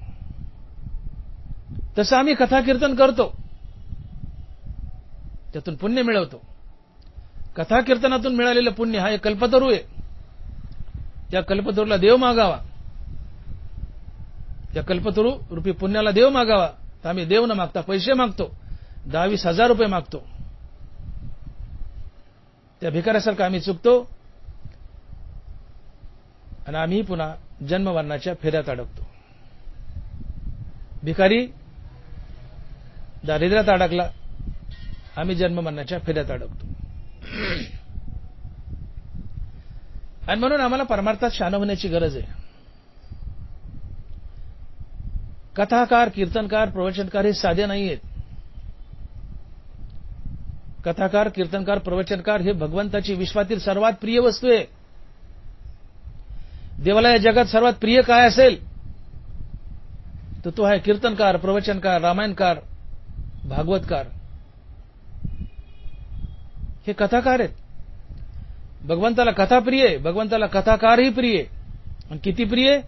तसं आम्ही कथा कीर्तन करतो, त्यातून पुण्य मिळवतो. कथा कीर्तनातून मिळालेलं पुण्य हा एक कल्पतरू आहे. त्या कल्पतरूला देव मागावा, त्या कल्पतरू रूपी पुण्याला देव मागावा. तर आम्ही देव न मागता पैसे मागतो, 10,000-20,000 रुपये मागतो. त्या भिकाऱ्यासारखं आम्ही चुकतो आणि आम्ही पुन्हा जन्ममरणाच्या फेऱ्यात अडकतो. भिकारी दारिद्र्यात अडकला, आम्ही जन्ममरणाच्या फेऱ्यात अडकतो. आणि म्हणून आम्हाला परमार्थात शहाणं होण्याची गरज आहे. कथाकार, कीर्तनकार, प्रवचनकार हे साधे नाही आहेत. कथाकार, कीर्तनकार, प्रवचनकार हे भगवंताची विश्वातील सर्वात प्रिय वस्तू आहे. देवाला या जगात सर्वात प्रिय काय असेल तर तो आहे कीर्तनकार, प्रवचनकार, रामायणकार, भागवतकार. हे कथाकार आहेत. भगवंताला कथा प्रिय आहे, भगवंताला कथाकारही प्रिय आहे. आणि किती प्रिय आहे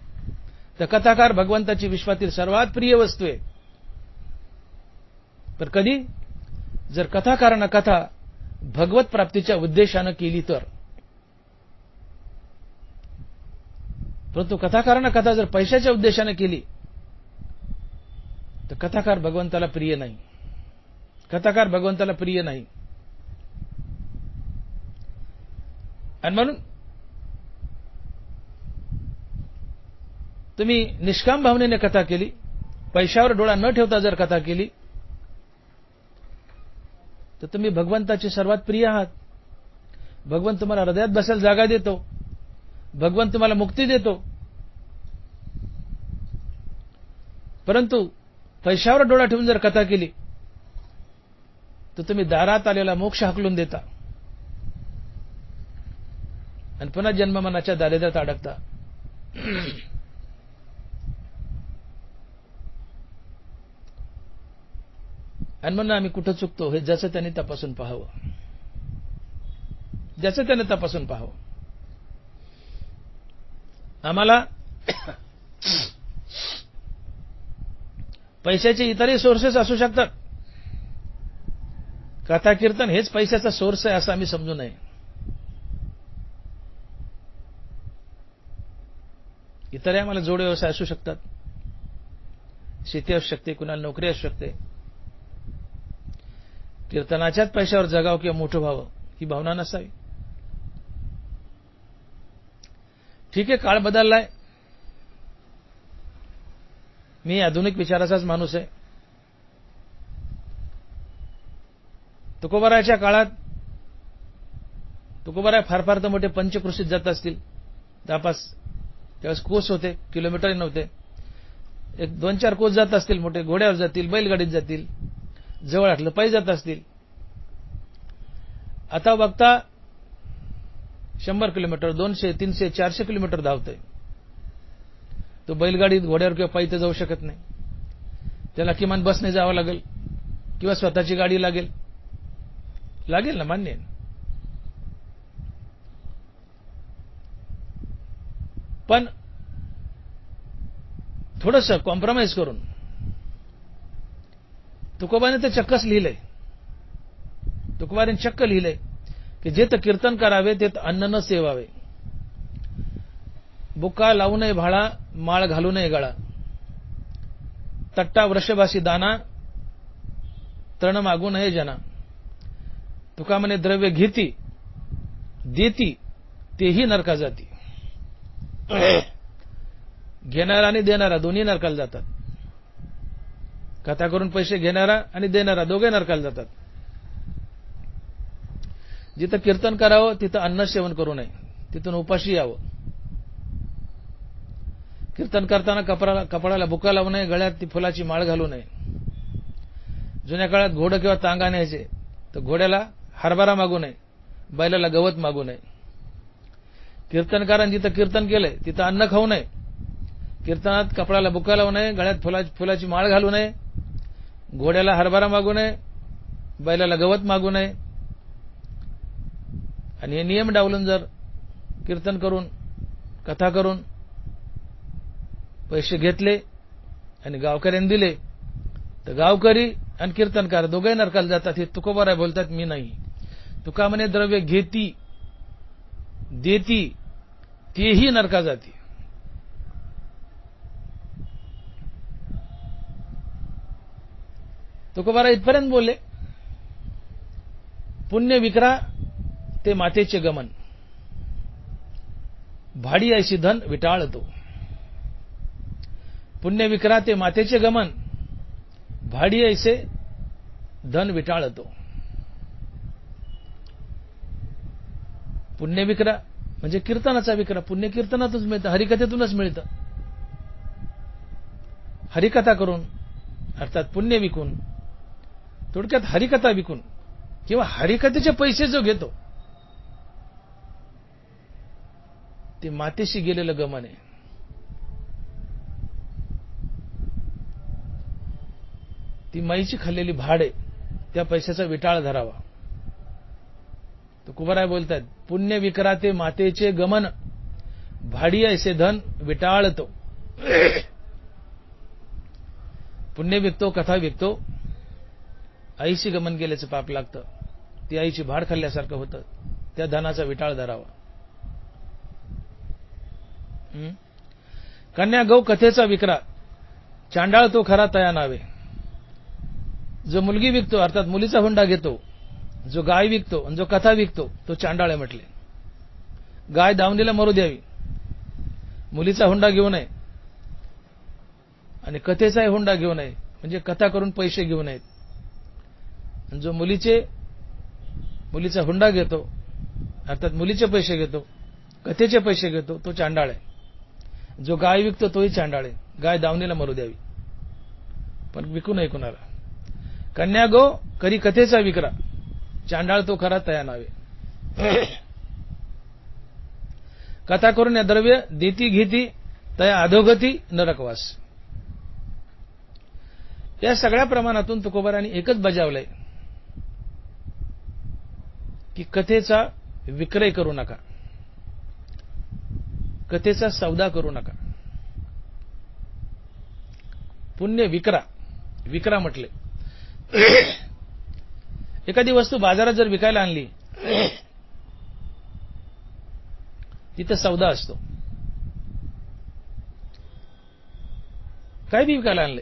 तर कथाकार भगवंताची विश्वातील सर्वात प्रिय वस्तू आहे. तर कधी जर कथाकारांना कथा भगवत प्राप्तीच्या उद्देशानं केली तर. परंतु कथाकारांना कथा जर पैशाच्या उद्देशाने केली तर कथाकार भगवंताला प्रिय नाही. कथाकार भगवंताला प्रिय नाही. आणि म्हणून तुम्ही निष्काम भावनेने कथा केली, पैशावर डोळा न ठेवता जर कथा केली तर तुम्ही भगवंताचे सर्वात प्रिय आहात. भगवंत तुम्हाला हृदयात बसायला जागा देतो, भगवंत तुम्हाला मुक्ती देतो. परंतु पैशावर डोळा ठेवून जर कथा केली तर तुम्ही दारात आलेला मोक्ष हाकलून देता आणि पुन्हा जन्ममरणाच्या दारिद्र्यात अडकता. आणि म्हणून आम्ही कुठं चुकतो हे ज्याचं त्याने तपासून पाहावं, ज्याचं त्याने तपासून पाहावं. आम्हाला पैशाचे इतरही सोर्सेस असू शकतात. कथा कीर्तन हेच पैशाचा सोर्स आहे असं आम्ही समजू नये. इतरही आम्हाला जोड व्यवसाय असू शकतात. शेती असू शकते, कुणाला नोकरी असू शकते. कीर्तनाच्याच पैशावर जगावं किंवा मोठं व्हावं ही भावना नसावी. ठीक आहे, काळ बदललाय. मी आधुनिक विचाराचाच माणूस आहे. तुकोबाराच्या काळात तुकोबारा फार फार तर मोठे पंचक्रोशीत जात असतील, 10-5 त्यावेळेस कोस होते, किलोमीटर नव्हते. 1-2-4 कोस जात असतील. मोठे घोड्यावर जातील, बैलगाडीत जातील, जवळ असलं पायी जात असतील. आता बघता 100 किलोमीटर, 200, 300, 400 किलोमीटर धावतोय. तो बैलगाडीत, घोड्यावर किंवा पायी तर जाऊ शकत नाही. त्याला किमान बसने जावं लागेल किंवा स्वतःची गाडी लागेल ना, मान्य आहे. पण थोडंसं कॉम्प्रोमाइज करून तुकोबाने तर चक्कच लिहिलंय. तुकोबाने चक्क लिहिलंय की जे तर कीर्तन करावे ते अन्न न सेवावे. बुका लावू नये भाळा, माळ घालू नये गळा. तट्टा वृषभासी दाना, तृण मागू नये जना. तुका म्हणे द्रव्य घेती देती तेही नरका जाती. घेणारा आणि देणारा दोन्ही नरकाला जातात. कथा करून पैसे घेणारा आणि देणारा दोघे नरकाला जातात. जिथं कीर्तन करावं तिथं अन्न सेवन करू नये, तिथून उपाशी यावं. कीर्तन करताना कपडाला बुका लावू नये, गळ्यात ती फुलाची माळ घालू नये. जुन्या काळात घोडं किंवा तांगा न्यायचे तर घोड्याला हरभरा मागू नये, बैलाला गवत मागू नये. कीर्तनकारांनी जिथं कीर्तन केलंय तिथं अन्न खाऊ नये. कीर्तनात कपडाला बुका लावू नये, गळ्यात फुलाची माळ घालू नये, घोड्याला हरभरा मागू नये, बैलाला गवत मागू नये. आणि हे नियम डावलून जर कीर्तन करून कथा करून पैसे घेतले आणि गावकऱ्यांनी दिले तर गावकरी आणि कीर्तनकार दोघे नरकाला जातात. हे तुकोबाराय बोलतात, मी नाही. तुका म्हणे द्रव्य घेती देती तेही नरका जाती. तुकोबाराय इथपर्यंत बोलले, पुण्य विक्रा ते मातेचे गमन, भाडी ऐशी धन विटाळतो. पुण्य विक्रा ते मातेचे गमन, भाडी ऐसे धन विटाळतो. पुण्य विक्रा म्हणजे कीर्तनाचा विक्रा. पुण्य कीर्तनातूनच मिळतं, हरिकथेतूनच मिळतं. हरिकथा करून अर्थात पुण्य विकून, थोडक्यात हरिकथा विकून किंवा हरिकथेचे पैसे जो घेतो ते मातेशी गेलेलं गमन आहे. ती माईची खाल्लेली भाड आहे, त्या पैशाचा विटाळ धरावा. तुकोबाराय बोलतात, पुण्य विक्राते मातेचे गमन, भाडी ऐसे धन विटाळतो. पुण्य विकतो, कथा विकतो, आईशी गमन केल्याचं पाप लागतं. ती आईची भाड खाल्ल्यासारखं होतं. त्या धनाचा विटाळ धरावा. कन्या गौ कथेचा विक्रा, चांडाळ तो खरा तया नावे. जो मुलगी विकतो अर्थात मुलीचा हुंडा घेतो, जो गाय विकतो आणि जो कथा विकतो तो चांडाळ आहे म्हटले. गाय दावणीला मरू द्यावी, मुलीचा हुंडा घेऊ नये आणि कथेचाही हुंडा घेऊ नये, म्हणजे कथा करून पैसे घेऊ नयेत. आणि जो मुलीचा हुंडा घेतो अर्थात मुलीचे पैसे घेतो, कथेचे पैसे घेतो तो चांडाळ आहे. जो गाय विकतो तोही चांडाळ आहे. गाय दावणीला मरू द्यावी पण विकू नये कुणाला. कन्या गो करी कथेचा विक्रा, चांडाळ तो खरा तया नावे. कथा करून या द्रव्य देती घेती तया अधोगती नरकवास. या सगळ्या प्रमाणातून तुकोबारांनी एकच बजावलंय की कथेचा विक्रय करू नका, कथेचा सौदा करू नका. पुण्य विक्रा म्हटले. एखादी वस्तू बाजारात जर विकायला आणली तिथं सौदा असतो. काय बी विकायला आणले,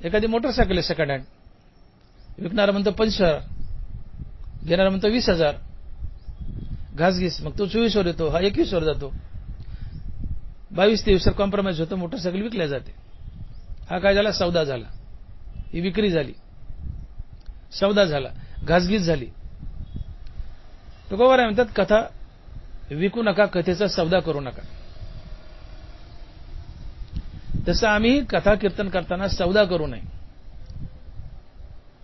एखादी मोटरसायकल आहे सेकंड हँड, विकणारा म्हणतो 25,000, घेणारा म्हणतो 20,000. घासघीस, मग तो 24वर येतो, हा 21वर जातो, 22-23वर कॉम्प्रोमाइज होतो, मोटरसायकल विकल्या जाते. हा काय झाला? सौदा झाला. ही विक्री झाली, सौदा झाला, घासघीस झाली. तुकोबाराय म्हणतात कथा विकू नका, कथेचा सौदा करू नका. तसं आम्ही कथा कीर्तन करताना सौदा करू नये.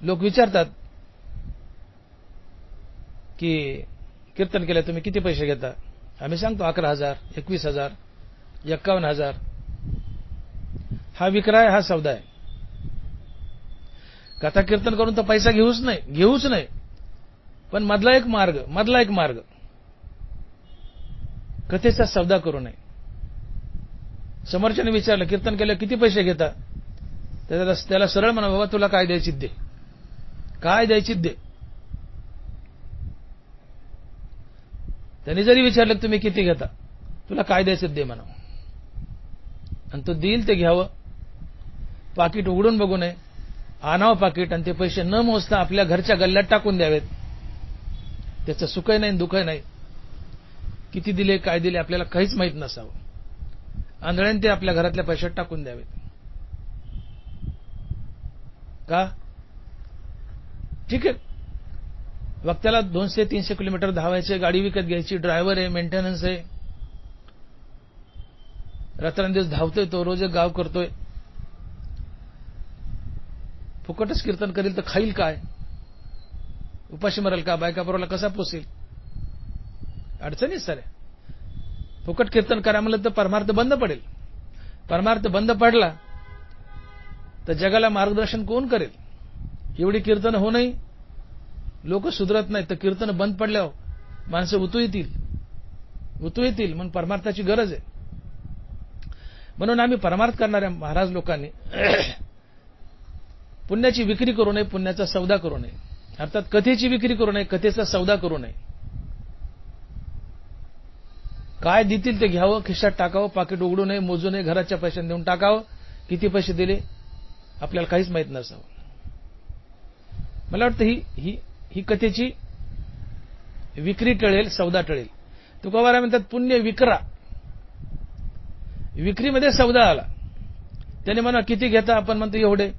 लोक विचारतात की कीर्तन केलं तुम्ही किती पैसे घेता? आम्ही सांगतो 11,000, 21,000, 51,000. हा विक्रय, हा सौदा आहे. कथा कीर्तन करून तर पैसा घेऊच नाही. पण मधला एक मार्ग कथेचा सौदा करू नये. समोरच्याने विचारलं कीर्तन केलं किती पैसे घेता? त्याला सरळ म्हणा, बाबा तुला काय द्यायची दे, काय द्यायची दे. त्यांनी जरी विचारलं तुम्ही किती घेता, तुला काय द्यायचं दे म्हणा. आणि तो देईल ते घ्यावं, पाकिट उघडून बघू नये, आणावं पाकिट आणि ते पैसे न मोजता आपल्या घरच्या गल्ल्यात टाकून द्यावेत. त्याचं सुखही नाही दुःखही नाही. किती दिले काय दिले आपल्याला काहीच माहीत नसावं. आंधळ्याने ते आपल्या घरातल्या पैशात टाकून द्यावेत. का? ठीक आहे, वक्त्याला 200-300 किलोमीटर धावायचे, गाडी विकत घ्यायची, ड्रायव्हर आहे, मेंटेनन्स आहे, रात्रंदिवस धावतोय, तो रोज एक गाव करतोय. फुकटच कीर्तन करील तर खाईल काय? उपाशी मरेल का? बायका पोराला कसा पोसेल? अडचणीच साऱ्या. फुकट कीर्तन करा म्हणलं तर परमार्थ बंद पडेल. परमार्थ बंद पडला तर जगाला मार्गदर्शन कोण करेल? एवढी कीर्तन होऊनही लोक सुधरत नाही, तर कीर्तन बंद पडल्यावर माणसं उतू येतील म्हणून परमार्थाची गरज आहे. म्हणून आम्ही परमार्थ करणाऱ्या महाराज लोकांनी पुण्याची विक्री करू नये, पुण्याचा सौदा करू नये. अर्थात कथेची विक्री करू नये, कथेचा सौदा करू नये. काय देतील ते घ्यावं, खिशात टाकावं, पाकिट उघडू नये, मोजू नये, घराच्या पैशाने देऊन टाकावं. किती पैसे दिले आपल्याला काहीच माहीत नसावं. मला वाटतं ही कथेची विक्री टळेल, सौदा टळेल. तुकोबाराय म्हणतात पुण्य विक्रा. विक्रीमध्ये सौदा आला. त्याने म्हणा किती घेता? आपण म्हणतो एवढे.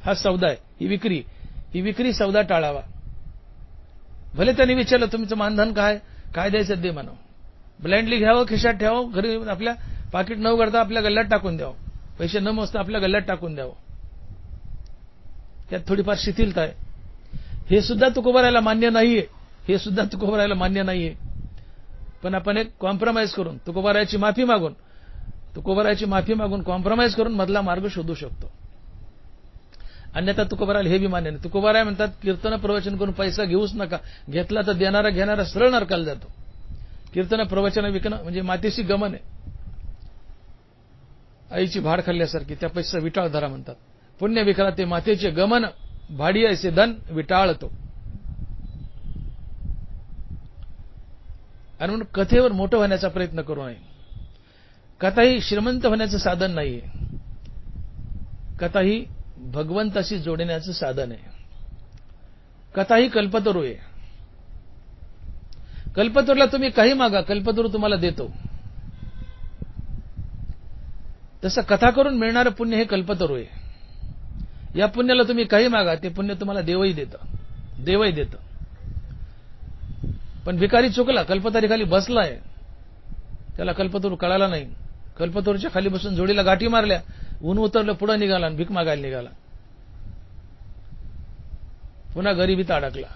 हा सौदा आहे, ही विक्री सौदा टाळावा. भले त्यांनी विचारलं तुमचं मानधन काय द्यायचं दे म्हणा. ब्लाइंडली घ्यावं, खिशात ठेवावं, घरी आपल्या पाकिट न उघडता आपल्या गल्ल्यात टाकून द्यावं, पैसे न मोजता आपल्या गल्ल्यात टाकून द्यावं. त्यात थोडीफार शिथिलता आहे. हे सुद्धा तुकोबारायला मान्य नाहीये. पण आपण एक कॉम्प्रोमाइज करून तुकोबारायाची माफी मागून कॉम्प्रोमाइज करून मधला मार्ग शोधू शकतो. अन्यथा तुकोबारायला हे बी मान्य नाही. तुकोबाराय म्हणतात कीर्तन प्रवचन करून पैसा घेऊच नका. घेतला तर घेणारा सरळ नरकाला जातो. कीर्तन प्रवचन विकणं म्हणजे मातेशी गमन आहे. आईची भाड खाल्ल्यासारखी. त्या पैसा विटाळ धरा म्हणतात. पुण्य विकरा ते मातेचे गमन, भाडी ऐसे धन विटाळतो. आणि म्हणून कथेवर मोठं होण्याचा प्रयत्न करू नये. कथा ही श्रीमंत होण्याचं साधन नाहीये. कथा ही भगवंताशी जोडण्याचं साधन आहे. कथा ही कल्पतरू आहे. कल्पतरूला तुम्ही काही मागा, कल्पतरू तुम्हाला देतो. तसं कथा करून मिळणारं पुण्य हे कल्पतरू आहे. या पुण्याला तुम्ही काही मागा, ते पुण्य तुम्हाला देवही देतं. पण भिकारी चुकला, कल्पतरी खाली बसलाय, त्याला कल्पतरू कळाला नाही. कल्पतरूच्या खाली बसून जोडीला गाठी मारल्या, ऊन उतरलं, पुढे निघाला आणि भीक मागायला निघाला. पुन्हा गरिबीत अडकला.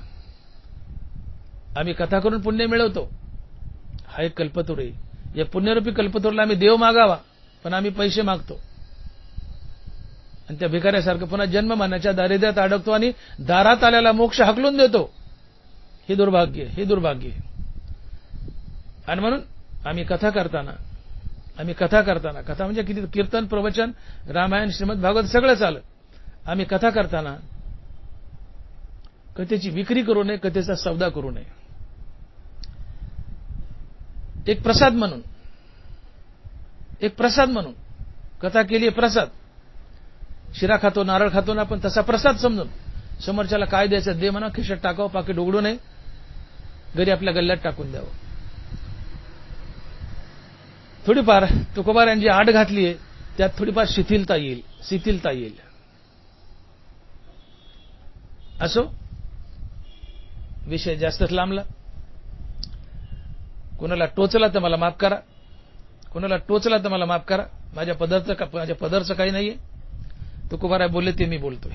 आम्ही कथा करून पुण्य मिळवतो, हा एक कल्पतरू आहे. या पुण्यरूपी कल्पतरूला आम्ही देव मागावा, पण आम्ही पैसे मागतो. आणि त्या भिकाऱ्यासारखं पुन्हा जन्म मरणाच्या दारिद्र्यात अडकतो आणि दारात आल्याला मोक्ष हाकलून देतो. हे दुर्भाग्य. आणि म्हणून आम्ही कथा करताना कथा म्हणजे किती कीर्तन प्रवचन रामायण श्रीमद भागवत सगळं चालत. आम्ही कथा करताना कथेची विक्री करू नये, कथेचा सौदा करू नये. एक प्रसाद म्हणून कथा केली प्रसाद. शिरा खातो, नारळ खातो ना आपण, तसा प्रसाद समजून समोरच्याला काय द्यायचं दे म्हणा, खिशात टाकावं, पाकिट उघडू नये, घरी आपल्या गल्ल्यात टाकून द्यावं. थोडीफार तुकोबारायांची आड घातली आहे, त्यात थोडीफार शिथिलता येईल. असो, विषय जास्तच लांबला. कोणाला टोचला तर मला माफ करा. माझ्या पदरचं काही नाहीये. तुकोबाराय बोलले ते मी बोलतोय.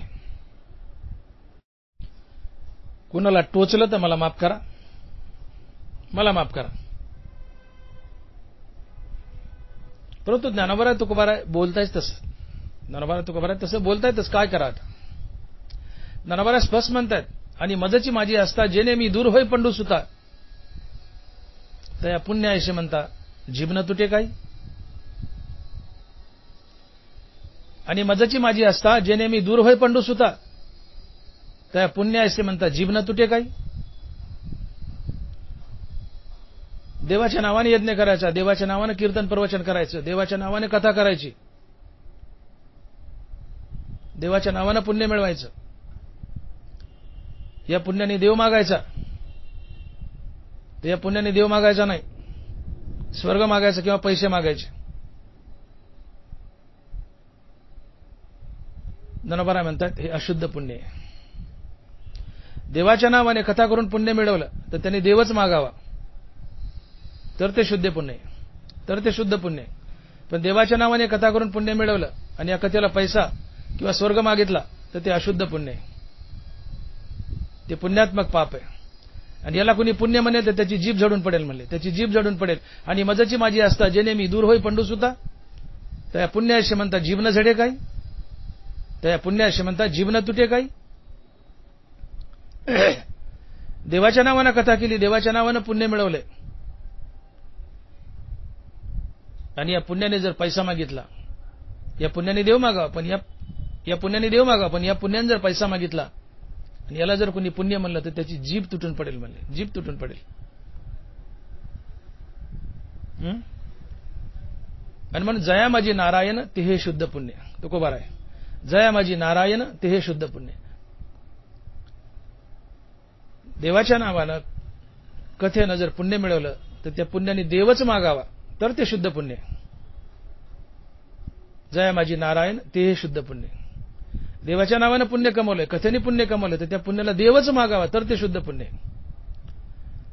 कोणाला टोचलं तर मला माफ करा. परंतु ज्ञानोबा तुकोबाराय बोलतायच तसं. बोलतायतच, काय करा आता. ज्ञानोबा स्पष्ट म्हणतायत, आणि मजची माझी असता जेणे मी दूर होय पंडू सुता, तया पुण्य ऐसे म्हणता जीवन तुटे काही. आणि मजची माझी असता जेणे मी दूर होय पंडू सुता, तया पुण्य ऐसे म्हणता जीवन तुटे काही. देवाच्या नावाने यज्ञ करायचा, देवाच्या नावाने कीर्तन प्रवचन करायचं, देवाच्या नावाने कथा करायची, देवाच्या नावानं पुण्य मिळवायचं. या पुण्याने देव मागायचा, तर या पुण्याने देव मागायचा नाही, स्वर्ग मागायचा किंवा पैसे मागायचे. ज्ञानोबा म्हणतात हे अशुद्ध पुण्य आहे. देवाच्या नावाने कथा करून पुण्य मिळवलं तर त्यांनी देवच मागावा, तर ते शुद्ध पुण्य आहे, तर ते शुद्ध पुण्य आहे. पण देवाच्या नावाने कथा करून पुण्य मिळवलं आणि या कथेला पैसा किंवा स्वर्ग मागितला तर ते अशुद्ध पुण्य आहे, ते पुण्यात्मक पाप आहे. आणि याला कुणी पुण्य म्हणेल तर त्याची जीभ झडून पडेल म्हणले, त्याची जीभ झडून पडेल. आणि मजची माझी असता जेणे मी दूर होई पंडू सुता, त्या पुण्याशी म्हणतात जीवन झडे काही, त्या पुण्याशी म्हणतात जीवन तुटे काही. देवाच्या नावानं कथा केली, देवाच्या नावानं पुण्य मिळवले, आणि या पुण्याने जर पैसा मागितला, या पुण्याने देव मागावा, पण या पुण्याने देव मागावा, पण या पुण्याने जर पैसा मागितला आणि याला जर कोणी पुण्य म्हणलं तर त्याची जीभ तुटून पडेल म्हणले, जीभ तुटून पडेल. आणि म्हणून जया माझी नारायण ते हे शुद्ध पुण्य. तुकोबार आहे, जया माझी नारायण ते हे शुद्ध पुण्य. देवाच्या नावानं कथेनं जर पुण्य मिळवलं तर त्या पुण्याने देवच मागावा, तर ते शुद्ध पुण्य. जया माझी नारायण ते हे शुद्ध पुण्य. देवाच्या नावानं पुण्य कमवलंय, कथेने पुण्य कमवलं तर त्या पुण्याला देवच मागावा, तर ते शुद्ध पुण्य.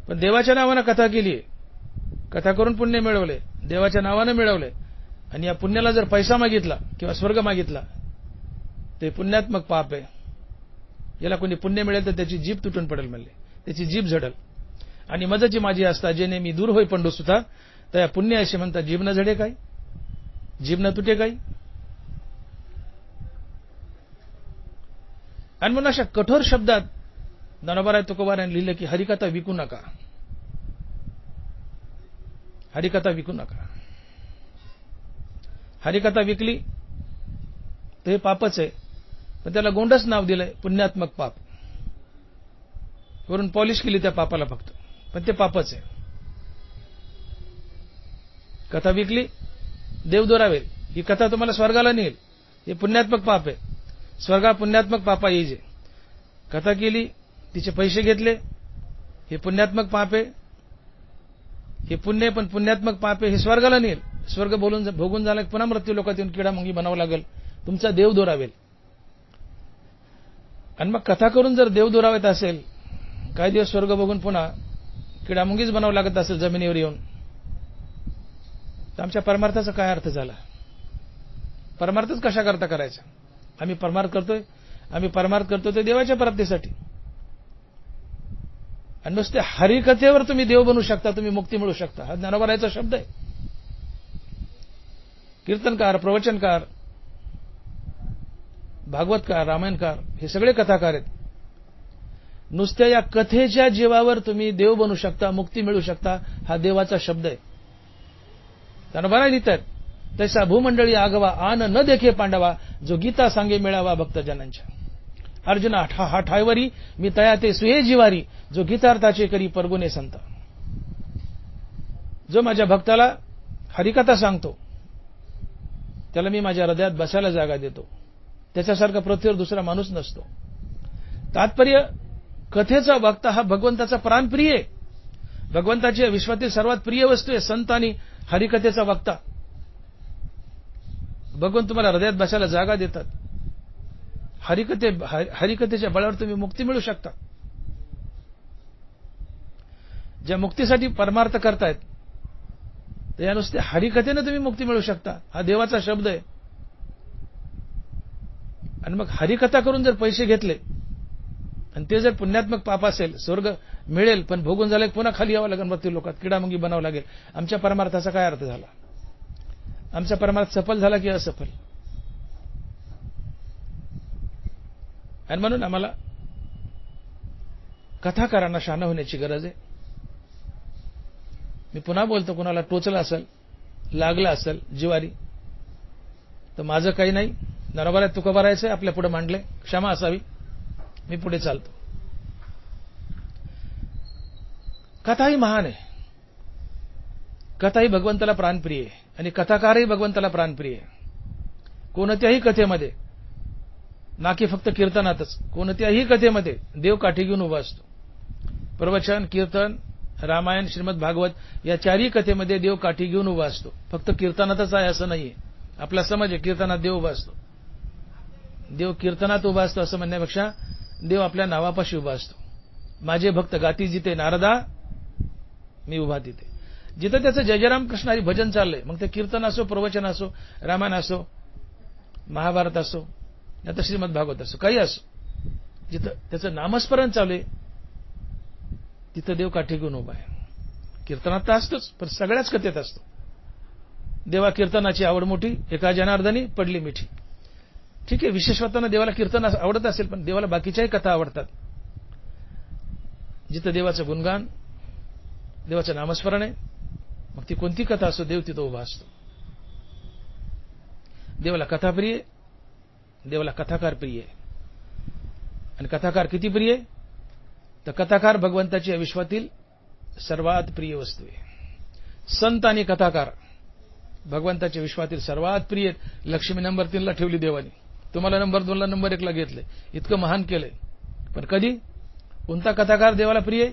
पण देवाच्या नावानं कथा केली, कथा करून पुण्य मिळवले, देवाच्या नावानं मिळवले, आणि या पुण्याला जर पैसा मागितला किंवा स्वर्ग मागितला ते पुण्यात्मक पाप आहे. याला कोणी पुण्य मिळेल तर त्याची जीभ तुटून पडेल म्हणले, त्याची जीभ झडल. आणि मजची माझी असता जेणे मी दूर होई पंडू सुता, तर या पुण्य असे म्हणतात जीभ न झडे काही, जीभ न तुटे काही. आणि म्हणून अशा कठोर शब्दात ज्ञानोबा तुकोबार यांनी लिहिलं की हरिकथा विकू नका, हरिकथा विकू नका. हरिकथा विकली तर हे पापच आहे, पण त्याला गोंडच नाव दिलंय पुण्यात्मक पाप. वरून पॉलिश केली त्या पापाला फक्त, पण ते पापच आहे. कथा विकली देव दोरावेल, ही कथा तुम्हाला स्वर्गाला नेईल, हे पुण्यात्मक पाप आहे. स्वर्गा पुण्यात्मक पापा येईजे. कथा केली तिचे पैसे घेतले, हे पुण्यात्मक पाप आहे. हे पुण्य पण पुण्यात्मक पाप आहे, हे स्वर्गाला नेईल. स्वर्ग बोलून भोगून झाला पुन्हा मृत्यू लोकात येऊन किडामुंगी बनावं लागेल, तुमचा देव दोरावेल. आणि मग कथा करून जर देव दोरावत असेल, काही दिवस स्वर्ग बघून पुन्हा किडामुंगीच बनावं लागत असेल जमिनीवर येऊन, तर आमच्या परमार्थाचा काय अर्थ झाला? परमार्थच कशा करता करायचा? आम्ही परमार्थ करतोय ते देवाच्या प्राप्तीसाठी. आणि नुसते हरिकथेवर तुम्ही देव बनू शकता, तुम्ही मुक्ती मिळू शकता, हा ज्ञानोबारायचा शब्द आहे. कीर्तनकार, प्रवचनकार, भागवतकार, रामायणकार हे सगळे कथाकार आहेत. नुसत्या या कथेच्या जीवावर तुम्ही देव बनू शकता, मुक्ती मिळू शकता, हा देवाचा शब्द आहे. ज्ञानोबा लिहितात तैसा भूमंडळी आगवा आन न देखे पांडवा, जो गीता सांगे मिळावा भक्तजनांच्या. अर्जुना हा ठायवरी मी तया ते सुये जिवारी, जो गीतार्थाचे करी परगुने संत. जो माझ्या भक्ताला हरिकथा सांगतो त्याला मी माझ्या हृदयात बसायला जागा देतो. त्याच्यासारखा पृथ्वीवर दुसरा माणूस नसतो. तात्पर्य कथेचा वक्ता हा भगवंताचा प्राणप्रिय आहे. भगवंताची विश्वातील सर्वात प्रिय वस्तू आहे संत आणि हरिकथेचा वक्ता. भगवंत तुम्हाला हृदयात बसायला जागा देतात. हरिकथेच्या बळावर तुम्ही मुक्ती मिळू शकता. ज्या मुक्तीसाठी परमार्थ करतायत तर या नुसत्या हरिकथेने तुम्ही मुक्ती मिळू शकता, हा देवाचा शब्द आहे. आणि मग हरिकथा करून जर पैसे घेतले आणि ते जर पुण्यात्मक पाप असेल, स्वर्ग मिळेल पण भोगून झाले पुन्हा खाली यावं लागेल, मृत्यू लोकात किडामुंगी बनावं लागेल. आमच्या परमार्थाचा काय अर्थ झाला? आमचा परमार्थ सफल झाला की असफल? आणि म्हणून आम्हाला कथाकारांना शहाणा होण्याची गरज आहे. मी पुन्हा बोलतो, कुणाला टोचलं असेल, लागलं असेल जिवारी, तर माझं काही नाही. नरोबा तुकोबारायचं आपल्या पुढे मांडले, क्षमा असावी, मी पुढे चालतो. कथा ही महान आहे. कथा ही भगवंताला प्राणप्रिय आहे आणि कथाकारही भगवंताला प्राणप्रिय आहे. कोणत्याही कथेमध्ये ना की फक्त कीर्तनातच. कोणत्याही कथेमध्ये देव काठी घेऊन उभा असतो. प्रवचन, कीर्तन, रामायण, श्रीमद भागवत या चारही कथेमध्ये देव काठी घेऊन उभा असतो. फक्त कीर्तनातच आहे असं नाहीये. आपला समज आहे कीर्तनात देव उभा असतो. देव कीर्तनात उभा असतो असं म्हणण्यापेक्षा देव आपल्या नावापाशी उभा असतो. माझे भक्त गाती जिथे नारदा, मी उभा तिथे. जिथं त्याचं जय जय रामकृष्ण हरी भजन चाललंय, मग ते कीर्तन असो, प्रवचन असो, रामायण असो, महाभारत असो, आता श्रीमद भागवत असो, काही असो, जिथं त्याचं नामस्मरण चालू आहे तिथं देव काठी घेऊन उभा आहे. कीर्तनात तर असतोच, पण सगळ्याच कथेत असतो. देवा कीर्तनाची आवड मोठी, एका जनार्दनी पडली मिठी. ठीक आहे, विशेषतः देवाला कीर्तन आवडत असेल, पण देवाला बाकीच्याही कथा आवडतात. जिथं देवाचं गुणगान, देवाचं नामस्मरण आहे, मग ती कोणती कथा असो, देव तिथं उभा असतो. देवाला कथा प्रिय, देवाला कथाकार प्रिय आहे. आणि कथाकार किती प्रिय आहे? तर कथाकार भगवंताची या विश्वातील सर्वात प्रिय वस्तू आहे. संत आणि कथाकार भगवंताच्या विश्वातील सर्वात प्रिय आहेत. लक्ष्मी नंबर 3 ला ठेवली देवानी, तुम्हाला नंबर 2 ला, नंबर 1 ला घेतलंय. इतकं महान केलंय. पण कधी कोणता कथाकार देवाला प्रिय आहे?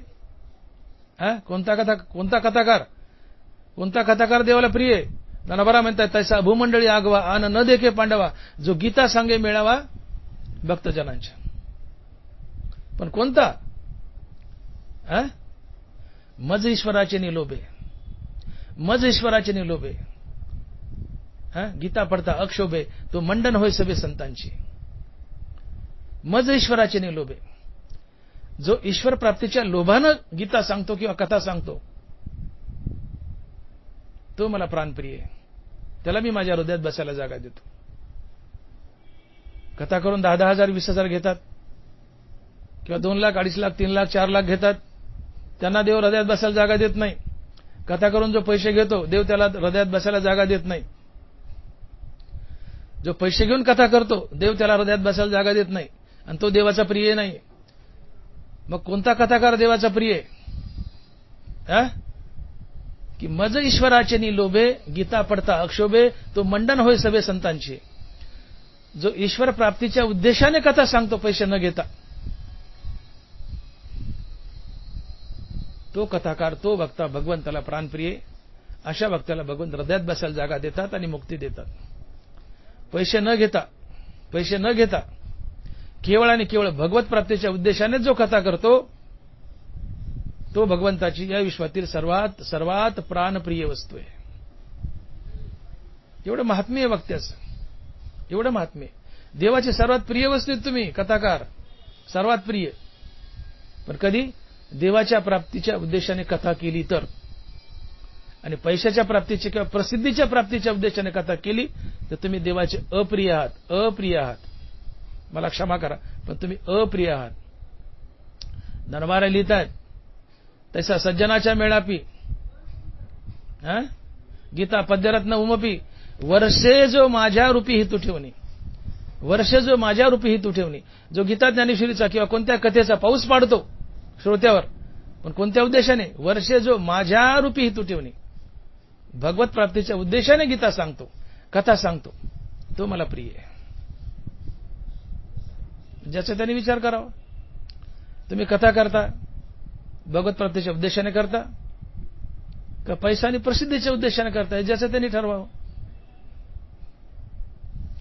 कोणता कथाकार देवाला प्रिय आहे? ननबरा म्हणतात, तैसा भूमंडळी आगवा आन न देखे पांडवा, जो गीता सांगे मेळावा भक्तजनांच्या. पण कोणता? मज ईश्वराचे निलोभे, मज ईश्वराचे निलोभे. गीता पडता अक्षोभे, तो मंडन होय सभे संतांची. मज ईश्वराचे निलोभे. जो ईश्वर प्राप्तीच्या लोभानं गीता सांगतो किंवा कथा सांगतो, तो मला प्राणप्रिय आहे. त्याला मी माझ्या हृदयात बसायला जागा देतो. कथा करून 10,000, 20,000 घेतात किंवा 2 लाख, 2.5 लाख, 3 लाख, 4 लाख घेतात, त्यांना देव हृदयात बसायला जागा देत नाही. कथा करून जो पैसे घेतो, देव त्याला हृदयात बसायला जागा देत नाही. जो पैसे घेऊन कथा करतो, देव त्याला हृदयात बसायला जागा देत नाही, आणि तो देवाचा प्रिय नाही. मग कोणता कथाकार देवाचा प्रिय आहे? की मज ईश्वराचे निलोभे, गीता पडता अक्षोभे, तो मंडन होय सभे संतांची. जो ईश्वर प्राप्तीच्या उद्देशाने कथा सांगतो पैसे न घेता, तो कथाकार, तो भक्ता भगवंताला प्राणप्रिय. अशा भक्ताला भगवंत हृदयात बसायला जागा देतात आणि मुक्ती देतात. पैसे न घेता केवळ आणि केवळ भगवत प्राप्तीच्या उद्देशाने जो कथा करतो, तो भगवंताची या विश्वातील सर्वात सर्वात प्राणप्रिय वस्तू आहे. एवढं महात्म्य आहे वक्त्याचं, एवढं महात्म्य. देवाची सर्वात प्रिय वस्तू आहेत तुम्ही, कथाकार सर्वात प्रिय. पण कधी देवाच्या प्राप्तीच्या उद्देशाने कथा केली तर, आणि पैशाच्या प्राप्तीच्या किंवा प्रसिद्धीच्या प्राप्तीच्या उद्देशाने कथा केली तर तुम्ही देवाचे अप्रिय आहात. मला क्षमा करा, पण तुम्ही अप्रिय आहात. नरवारा लिहितायत, तैसा सज्जनाच्या मेळापी, गीता पद्यरत्न उमपी, वर्षे जो माझ्या रूपी हितू ठेवणी, वर्षे जो माझ्या रूपी हितू ठेवणी. जो गीता ज्ञानेश्वरीचा किंवा कोणत्या कथेचा पाऊस पाडतो श्रोत्यावर, पण कोणत्या उद्देशाने? वर्षे जो माझ्या रूपी हितू ठेवणी. भगवत प्राप्तीच्या उद्देशाने गीता सांगतो, कथा सांगतो, तो मला प्रिय आहे. ज्याचा त्यांनी विचार करावा. तुम्ही कथा करता भगवत प्राप्तीच्या उद्देशाने करता का पैसा आणि प्रसिद्धीच्या उद्देशाने करता, ज्याचं त्यांनी ठरवावं.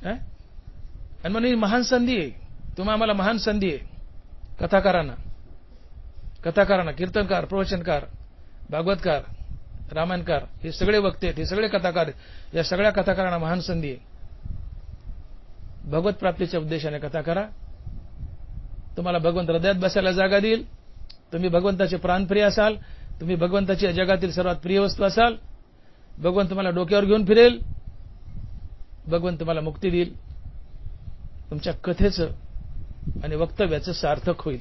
आणि म्हणून महान संधी आहे, तुम्हा आम्हाला महान संधी आहे. कथाकारांना, कीर्तनकार, प्रवचनकार, भागवतकार, रामायणकार, हे सगळे वक्ते आहेत, हे सगळे कथाकार आहेत. या सगळ्या कथाकारांना महान संधी आहे. भगवत प्राप्तीच्या उद्देशाने कथा करा. तुम्हाला भगवंत हृदयात बसायला जागा देईल. तुम्ही भगवंताचे प्राणप्रिय असाल, तुम्ही भगवंताची या जगातील सर्वात प्रिय वस्तू असाल. भगवंत तुम्हाला डोक्यावर घेऊन फिरेल. भगवंत तुम्हाला मुक्ती देईल. तुमच्या कथेचं आणि वक्तव्याचं सार्थक होईल.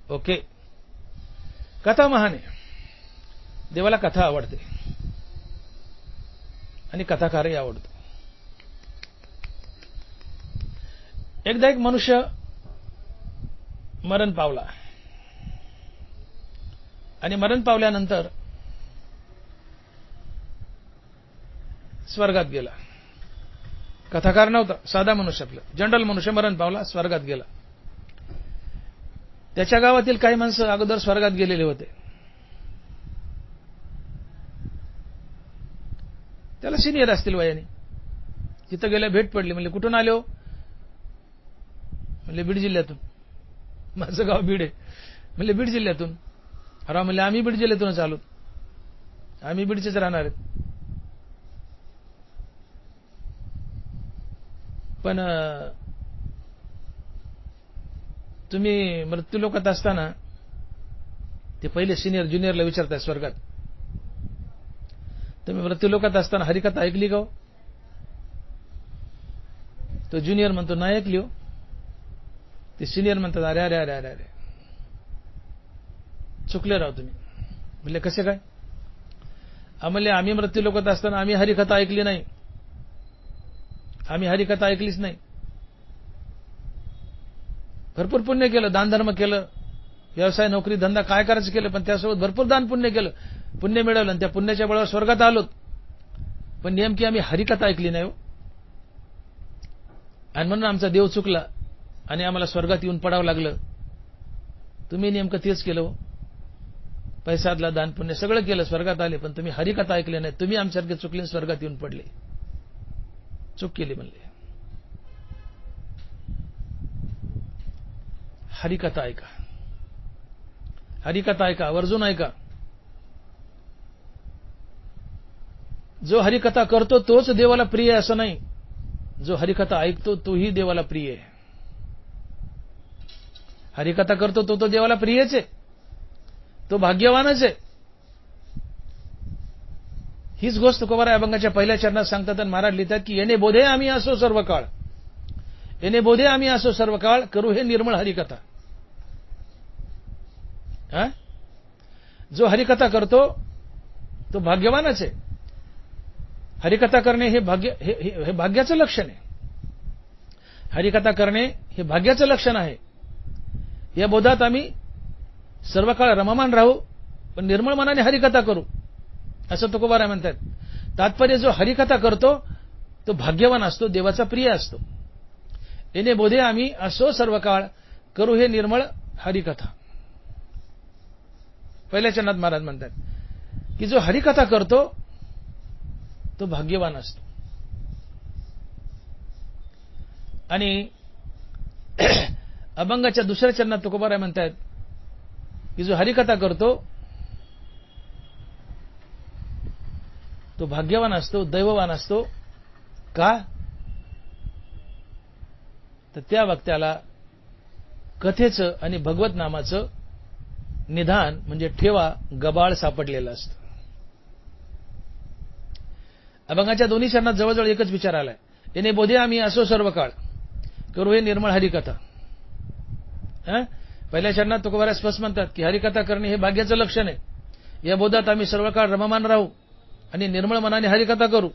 ओके, कथा महान आहे. देवाला कथा आवडते आणि कथाकारही आवडतो. एकदा एक मनुष्य मरण पावला आणि मरण पावल्यानंतर स्वर्गात गेला. कथाकार नव्हता, साधा मनुष्य, आपलं जनरल मनुष्य मरण पावला, स्वर्गात गेला. त्याच्या गावातील काही माणसं अगोदर स्वर्गात गेलेले होते. त्याला सिनियर असतील वयाने. तिथं गेल्या भेट पडली. म्हणले कुठून आले हो? म्हणले बीड जिल्ह्यातून. माझं गाव बीड आहे. म्हणले बीड जिल्ह्यातून? अरे म्हणले आम्ही बीड जिल्ह्यातूनच आलो, आम्ही बीडचेच राहणार आहेत. पण तुम्ही मृत्यू लोकात असताना ते पहिले सिनियर ज्युनियरला विचारताय स्वर्गात, तुम्ही मृत्यू लोकात असताना हरिकथा ऐकली का? तो ज्युनियर म्हणतो नाही ऐकली हो. ते सिनियर म्हणतात अरे अरे अरे अरे अरे चुकले राव तुम्ही. म्हणले कसे काय? म्हणले आम्ही मृत्यू लोकात असताना आम्ही हरिकथा ऐकली नाही, आम्ही हरिकथा ऐकलीच नाही. भरपूर पुण्य केलं, दानधर्म केलं, व्यवसाय नोकरी धंदा काय करायचं केलं, पण त्यासोबत भरपूर दान पुण्य केलं, पुण्य मिळवलं आणि त्या पुण्याच्या बळावर स्वर्गात आलोत. पण नेमकी आम्ही हरिकथा ऐकली नाही हो, आणि म्हणून आमचा देव चुकला आणि आम्हाला स्वर्गात येऊन पडावं लागलं. तुम्ही नेमकं तेच केलं हो, पैसातला दान पुण्य सगळं केलं, स्वर्गात आले, पण तुम्ही हरिकथा ऐकले नाही. तुम्ही आमच्यासारखे चुकले, स्वर्गात येऊन पडले, चूक केली म्हणले. हरिकथा ऐका, हरिकथा ऐका, आवर्जून ऐका. जो हरिकथा करतो तोच देवाला प्रिय असं नाही, जो हरिकथा ऐकतो तोही देवाला प्रिय आहे. हरिकथा करतो तो देवाला प्रियच आहे, तो भाग्यवानच आहे. हीच गोष्ट तुकोबाराय अभंगाच्या पहिल्या चरणात सांगतात आणि महाराज लिहितात की येणे बोधे आम्ही असो सर्व काळ, येणे बोधे आम्ही असो सर्व काळ, करू हे निर्मळ हरिकथा. जो हरिकथा करतो तो भाग्यवानच आहे. हरिकथा करणे हे भाग्याचं लक्षण आहे. हरिकथा करणे हे भाग्याचं लक्षण आहे. या बोधात आम्ही सर्व काळ रममान राहू, पण निर्मळ मनाने हरिकथा करू, असं तुकोबाराय म्हणतात. तात्पर्य जो हरिकथा करतो तो भाग्यवान असतो, देवाचा प्रिय असतो. येणे बोधे आम्ही असो सर्व काळ, करू हे निर्मळ हरिकथा. पहिल्या चरणात महाराज म्हणतात की जो हरिकथा करतो तो भाग्यवान असतो. आणि अभंगाच्या दुसऱ्या चरणात तुकोबाराय म्हणतात की जो हरिकथा करतो तो भाग्यवान असतो, दैववान असतो. का? तर त्या वक्त्याला कथेचं आणि भगवत नामाचं निधान म्हणजे ठेवा, गबाळ सापडलेलं असतं. अभंगाच्या दोन्ही चरणात जवळजवळ एकच विचार आलाय. येणे बोधे आम्ही असो सर्व काळ, करू हे निर्मळ हरिकथा. पहिल्या चरणात तुकोबाराय स्पष्ट म्हणतात की हरिकथा करणे हे भाग्याचं लक्षण आहे. या बोधात आम्ही सर्व काळ रममान राहू आणि निर्मळ मनाने हरिकथा करू.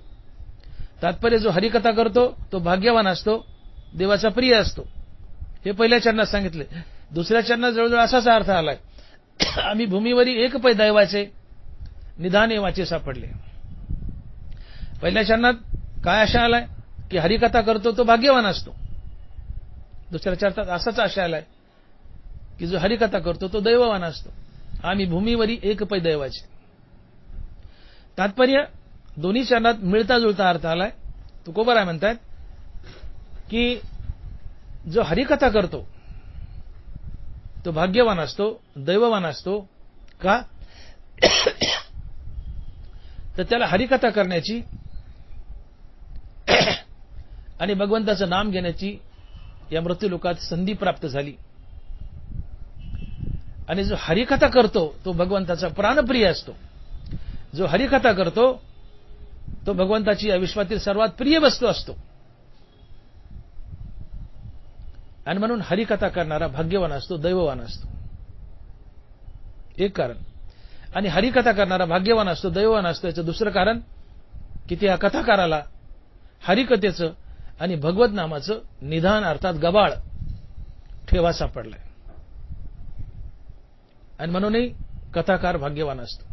तात्पर्य जो हरिकथा करतो तो भाग्यवान असतो, देवाचा प्रिय असतो. हे पहिल्या चरणात सांगितले. दुसऱ्या चरणात जवळजवळ असाच अर्थ आलाय, आम्ही भूमीवरी एक पै दैवाचे, निधान वाचे सापडले. पहिल्या चरणात काय आशा आलाय की हरिकथा करतो तो भाग्यवान असतो. दुसऱ्या चरणात असाच आशा आलाय की जो हरिकथा करतो तो दैववान असतो. आम्ही भूमीवरी एक पै दैवाचे. तात्पर्य दोन्ही चरणात मिळता जुळता अर्थ आलाय. तुकोबाराय म्हणतात की जो हरिकथा करतो तो भाग्यवान असतो, दैववान असतो. का? तर त्याला हरिकथा करण्याची आणि भगवंताचं नाम घेण्याची या मृत्यूलोकात संधी प्राप्त झाली. आणि जो हरिकथा करतो तो भगवंताचा प्राणप्रिय असतो. जो हरिकथा करतो तो भगवंताची या विश्वातील सर्वात प्रिय वस्तू असतो. आणि म्हणून हरिकथा करणारा भाग्यवान असतो, दैववान असतो. एक कारण. आणि हरिकथा करणारा भाग्यवान असतो, दैववान असतो, याचं दुसरं कारण की त्या कथाकाराला हरिकथेचं आणि भगवत नामाचं निधान अर्थात गबाळ ठेवा सापडलाय. आणि म्हणूनही कथाकार भाग्यवान असतो.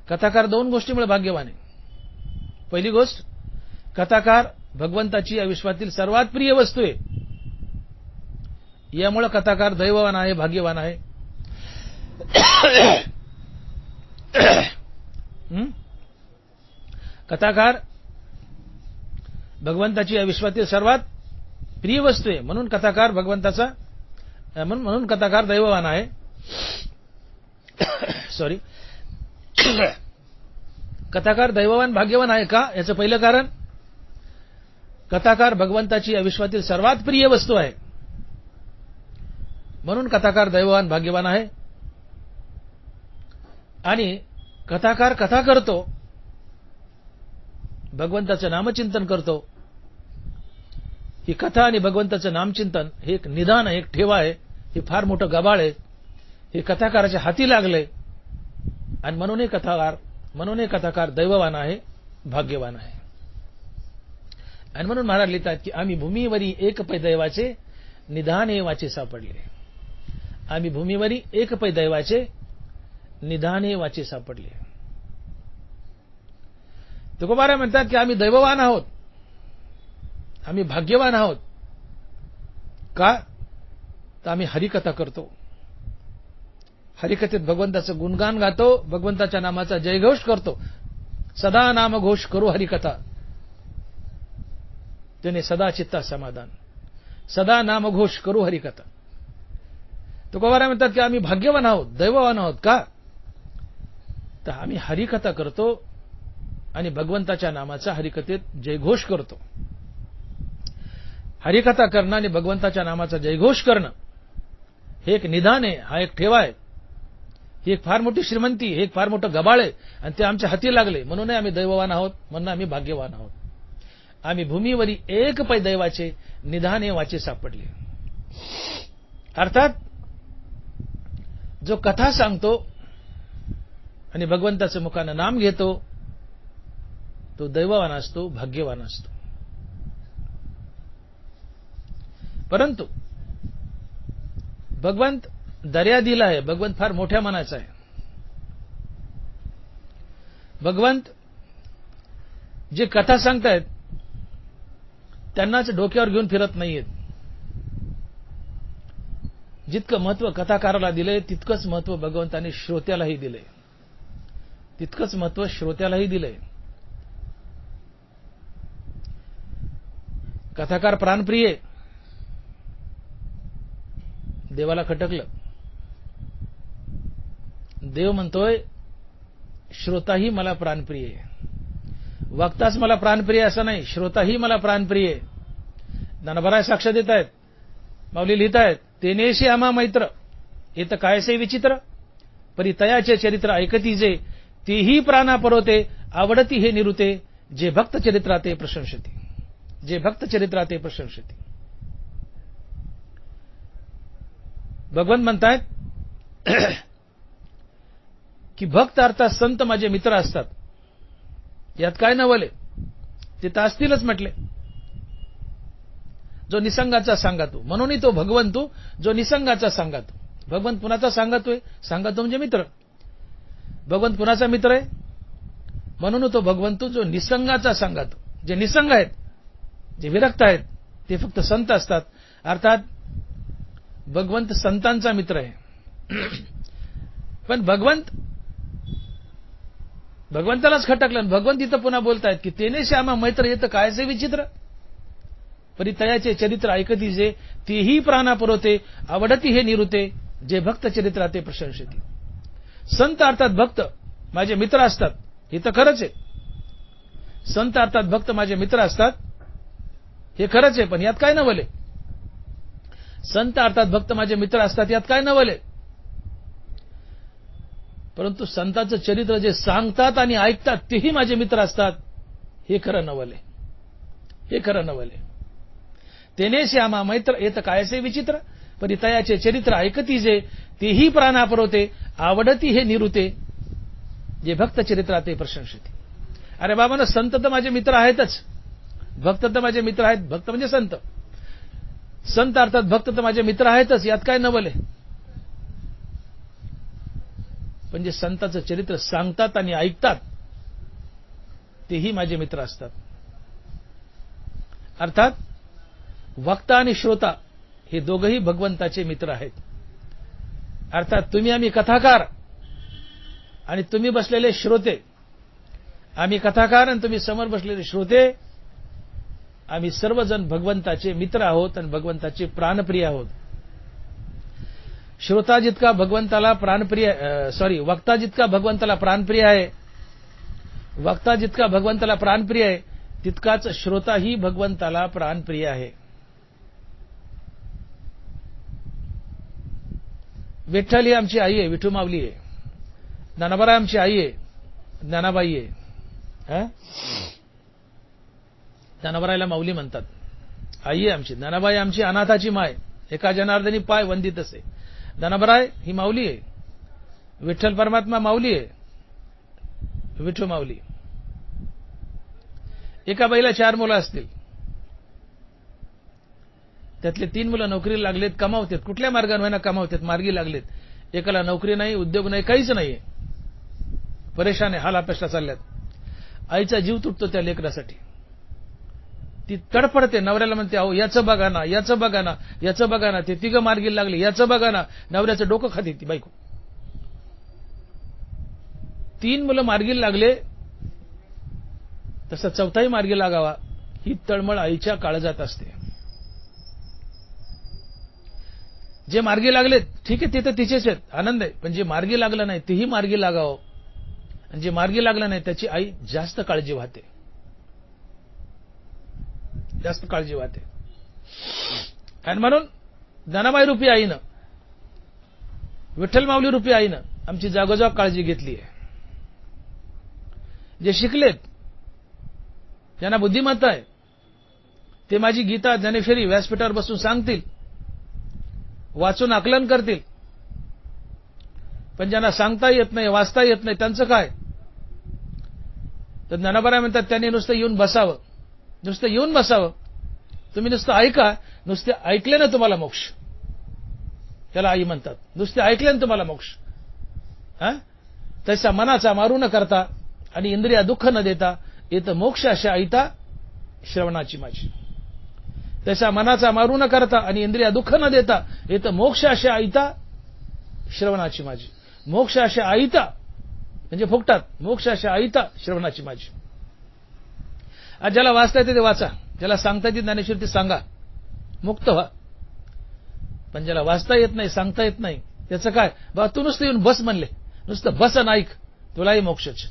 कथाकार दोन गोष्टीमुळे भाग्यवान आहे. पहिली गोष्ट, कथाकार भगवंताची या विश्वातील सर्वात प्रिय वस्तू आहे. यामुळे कथाकार दैववान आहे, भाग्यवान आहे. कथाकार भगवंताची या विश्वातील सर्वात प्रिय वस्तू आहे, म्हणून कथाकार भगवंताचा, म्हणून कथाकार दैववान आहे. सॉरी, कथाकार दैववान भाग्यवान आहे का? याचं पहिलं कारण, कथाकार भगवंताची या विश्वातील सर्वात प्रिय वस्तू आहे, म्हणून कथाकार दैववान भाग्यवान आहे. आणि कथाकार कथा करतो, भगवंताचं नामचिंतन करतो. ही कथा आणि भगवंताचं नामचिंतन हे एक निदान आहे, एक ठेवा आहे. हे फार मोठं गबाळ आहे. हे कथाकाराच्या हाती लागले आणि म्हणून कथाकार दैववान आहे, भाग्यवान आहे. आणि म्हणून महाराज लिहितात की आम्ही भूमीवरी एक पै दैवाचे निधाने वाचे सापडले. आम्ही भूमीवरी एक पै दैवाचे निधाने वाचे सापडले. तुकोबारा म्हणतात की आम्ही दैववान आहोत, आम्ही भाग्यवान आहोत. का? तर आम्ही हरिकथा करतो. हरिकथेत भगवंताचं गुणगान गातो, भगवंताच्या नामाचा जयघोष करतो. सदा नामघोष करू हरिकथा, त्याने सदा चित्ता समाधान. सदा नामघोष करू हरिकथा. तुकोबारा म्हणतात की आम्ही भाग्यवान आहोत, दैववान आहोत. का? तर आम्ही हरिकथा करतो आणि भगवंताच्या नामाचा हरिकथेत जयघोष करतो. हरिकथा करणं आणि भगवंताच्या नामाचा जयघोष करणं हे एक निदान आहे, हा एक ठेवा आहे. ही एक फार मोठी श्रीमंती, हे एक फार मोठं गबाळ आहे आणि ते आमच्या हाती लागले, म्हणून आम्ही दैववान आहोत, म्हणून आम्ही भाग्यवान आहोत. आम्ही भूमीवरी एक पै दैवाचे निधाने वाचे सापडले. अर्थात जो कथा सांगतो आणि भगवंताचं मुखानं नाम घेतो तो दैववान असतो, भाग्यवान असतो. परंतु भगवंत दर्यादिल आहे, भगवंत फार मोठ्या मनाचा आहे. भगवंत जे कथा सांगतायत त्यांनाच डोक्यावर घेऊन फिरत नाहीयेत. जितकं महत्व कथाकाराला दिलंय तितकंच महत्व भगवंताने श्रोत्यालाही दिलंय, तितकंच महत्व श्रोत्यालाही दिलंय. कथाकार प्राणप्रिय, देवाला खटकलं. देव म्हणतोय श्रोताही मला प्राणप्रिय आहे. वक्ताच मला प्राणप्रिय असं नाही, श्रोताही मला प्राणप्रिय आहे. ज्ञानोबा साक्ष देत आहेत, माऊली लिहित आहेत, तेनेशी आम्हा मैत्र येत कायसे विचित्र, परी तयाचे चरित्र ऐकती जे, तेही प्राणा परोते आवडती हे निरुते, जे भक्त चरित्राते प्रशंसती. जे भक्त चरित्राते प्रशंसती. भगवंत म्हणतायत की भक्त अर्थात संत माझे मित्र असतात. यात काय नवले, ते तर असतीलच म्हटले. जो निसंगाचा सांगातो, म्हणून तो भगवंतू जो निसंगाचा सांगातो. भगवंत कुणाचा सांगतोय? सांगतो म्हणजे मित्र. भगवंत कुणाचा मित्र आहे? म्हणून तो भगवंतू जो निसंगाचा सांगतो. जे निसंग आहेत, जे विरक्त आहेत, ते फक्त संत असतात. अर्थात भगवंत संतांचा मित्र आहे. पण भगवंतालाच खटकलं. भगवंत इथं पुन्हा बोलतायत की तेने श्यामा मैत्र येतं कायचे विचित्र, परितयाचे चरित्र ऐकती जे, तेही प्राणा पुरवते आवडती हे निरुते, जे भक्त चरित्राते प्रशंसती. संत अर्थात भक्त माझे मित्र असतात, हे तर खरंच आहे. संत अर्थात भक्त माझे मित्र असतात, हे खरंच आहे. पण यात काय नवले? संत अर्थात भक्त माझे मित्र असतात, यात काय नवले? परंतु संतांचं चरित्र जे सांगतात आणि ऐकतात तेही माझे मित्र असतात, हे खरं नवले. हे खरं नवले. तेने श्यामा मैत्र येत कायसे विचित्र, परितयाचे चरित्र ऐकती जे, तेही प्राणा पुरवते आवडती हे निरुते, जे भक्त चरित्राते प्रशंसती. अरे बाबांनो, संत तर माझे मित्र आहेतच, भक्त तर माझे मित्र आहेत. भक्त म्हणजे संत. संत अर्थात भक्त तर माझे मित्र आहेतच, यात काय नवले? पण जे संतांचं चरित्र सांगतात आणि ऐकतात तेही माझे मित्र असतात. अर्थात वक्ता आणि श्रोता हे दोघंही भगवंताचे मित्र आहेत. अर्थात तुम्ही आम्ही कथाकार आणि तुम्ही बसलेले श्रोते, आम्ही कथाकार आणि तुम्ही समोर बसलेले श्रोते, आम्ही सर्वजण भगवंताचे मित्र आहोत आणि भगवंताचे प्राणप्रिय आहोत. श्रोता जितका भगवंताला प्राणप्रिय वक्ता जितका भगवंताला प्राणप्रिय आहे, वक्ता जितका भगवंताला प्राणप्रिय आहे, तितकाच श्रोताही भगवंताला प्राणप्रिय आहे. विठ्ठल ही आमची आई आहे, विठू माऊली आहे. ज्ञानोबा आमची आई आहे, ज्ञानाबाई आहे. ज्ञानोबाईला माऊली म्हणतात. आई आहे आमची. ज्ञानाबाई आमची अनाथाची माय, एका जनार्दनी पाय वंदित असे. ज्ञानोबराय ही माऊली आहे. विठ्ठल परमात्मा माऊली आहे, विठू माऊली. एका बाईला 4 मुलं असतील, त्यातले 3 मुलं नोकरीला लागलेत, कमावतात. कुठल्या मार्गाने होईना कमावतात, मार्गी लागलेत. एकाला नोकरी नाही, उद्योग नाही, काहीच नाहीये. परेशान आहे, हाल अपेक्षा चालल्यात. आईचा जीव तुटतो त्या लेकरासाठी. ती तडफडते, नवऱ्याला म्हणते, अहो याचं बघा ना, याचं बघा ना, याचं बघा ना. ते 3 मार्गी लागले, याचं बघा ना. नवऱ्याचं डोकं खाते ती बायको. 3 मुलं मार्गी लागले, तसा 4थाही मार्गी लागावा ही तळमळ आईच्या काळजात असते. जे मार्गी लागले ठीक आहे, ते तर तिचेच आहेत, आनंद आहे. पण जे मार्गी लागलं नाही तेही मार्गी लागावं. आणि जे मार्गी लागलं नाही त्याची आई जास्त काळजी वाहते, जास्त काळजी वाहते. आणि म्हणून ज्ञानाबाई रूपी आईनं, विठ्ठल माऊली रूपी आईनं आमची जागोजाग काळजी घेतली आहे. जे शिकलेत, ज्यांना बुद्धिमत्ता आहे, ते माझी गीता ज्ञानेश्वरी व्यासपीठावर बसून सांगतील, वाचून आकलन करतील. पण ज्यांना सांगता येत नाही, वाचता येत नाही, त्यांचं काय? तर ज्ञानोबा म्हणतात त्यांनी नुसतं येऊन बसावं, नुसतं येऊन बसावं. तुम्ही नुसतं ऐका, नुसते ऐकल्यानं तुम्हाला मोक्ष. त्याला आई म्हणतात. नुसते ऐकल्यानं तुम्हाला मोक्ष. तसा मनाचा मारू न करता आणि इंद्रिया दुःख न देता येतं मोक्ष अशा ऐता श्रवणाची माझी. तसा मनाचा मारू न करता आणि इंद्रिया दुःख न देता येतं मोक्ष अशा ऐता श्रवणाची माझी. मोक्ष अशा ऐता म्हणजे फुकटात, मोक्ष अशा ऐता श्रवणाची माझी. आज ज्याला वाचता येते ते वाचा, ज्याला सांगता येते ज्ञानेश्वर ते सांगा, मुक्त व्हा. पण ज्याला वाचता येत नाही, सांगता येत नाही, त्याचं काय? बा तू नुसतं येऊन बस म्हणले, नुसतं बस आणि ऐक, तुलाही मोक्षच.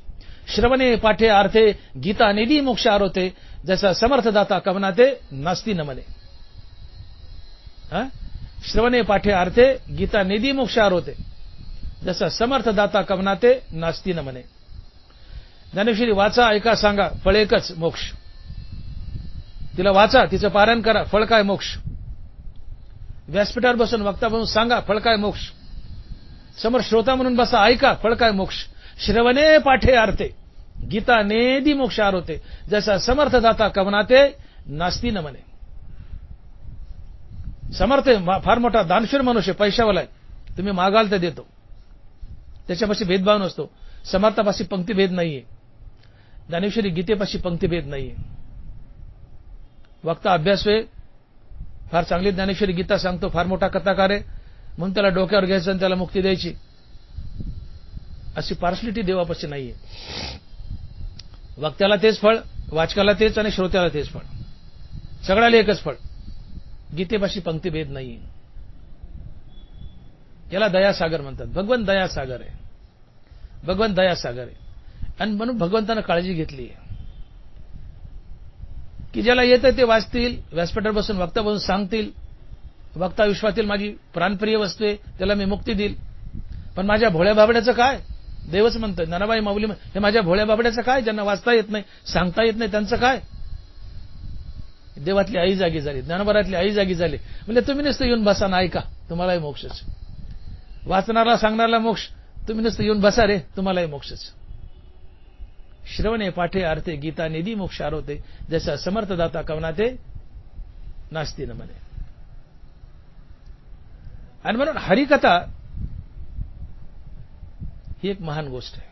श्रवणे पाठे आर्थे गीता निधी मोक्ष आरोते, जसा समर्थदाता कवनाते नास्ती न मने. श्रवणे पाठे आर्थे गीता निधी मोक्ष आरोते, जसा समर्थदाता कवनाते नास्ती न मने. ज्ञानेश्वरी वाचा, ऐका, सांगा, फळ एकच मोक्ष. तिला वाचा, तिचं पारायण करा, फळ काय? मोक्ष. व्यासपीठावर बसून वक्ता बनून सांगा, फळ काय? मोक्ष. समोर श्रोता म्हणून बसा, ऐका, फळ काय? मोक्ष. श्रवणे पाठे आर्थे गीता नेदी मोक्ष आरोते, जसा समर्थदाता कवनाते नास्ती न मने. समर्थ फार मोठा दानशूर मनुष्य, पैशावाला आहे, तुम्ही मागाल तर देतो, त्याच्यापाशी भेदभाव नसतो. समर्थापाशी पंक्तीभेद नाहीये, ज्ञानेश्वरी गीतेपाशी पंक्तीभेद नाहीये. वक्ता अभ्यासू आहे, फार चांगली ज्ञानेश्वरी गीता सांगतो, फार मोठा कथाकार आहे, म्हणून त्याला डोक्यावर घ्यायचं आणि त्याला मुक्ती द्यायची, अशी पार्शलिटी देवापाशी नाहीये. वक्त्याला तेच फळ, वाचकाला तेच आणि श्रोत्याला तेच फळ, सगळ्याला एकच फळ. गीतेपाशी पंक्तीभेद नाहीये. याला दयासागर म्हणतात. भगवान दयासागर आहे, भगवान दयासागर आहे. आणि म्हणून भगवंतानं काळजी घेतली आहे की ज्याला येतं ते वाचतील, व्यासपीठावर बसून वक्ता बसून सांगतील, वक्ता विश्वातील माझी प्राणप्रिय वस्तू आहे, त्याला मी मुक्ती देईल. पण माझ्या भोळ्या बाबड्याचं काय? देवच म्हणतोय, ज्ञानाबाई माऊली, हे माझ्या भोळ्या बाबड्याचं काय? ज्यांना वाचता येत नाही, सांगता येत नाही, त्यांचं काय? देवातली आई जागी झाली, ज्ञानोबारातली आई जागी झाली. म्हणजे तुम्ही नुसतं येऊन बसा ना, ऐका, तुम्हालाही मोक्षच. वाचणारा सांगणारा मोक्ष, तुम्ही नुसतं येऊन बसा रे, तुम्हालाही मोक्षच. श्रवणे पाठे आर्थे गीता निधी मोक्ष आरोते, जसा समर्थदाता कवनाते नास्ती न मने. आणि म्हणून हरिकथा ही एक महान गोष्ट आहे.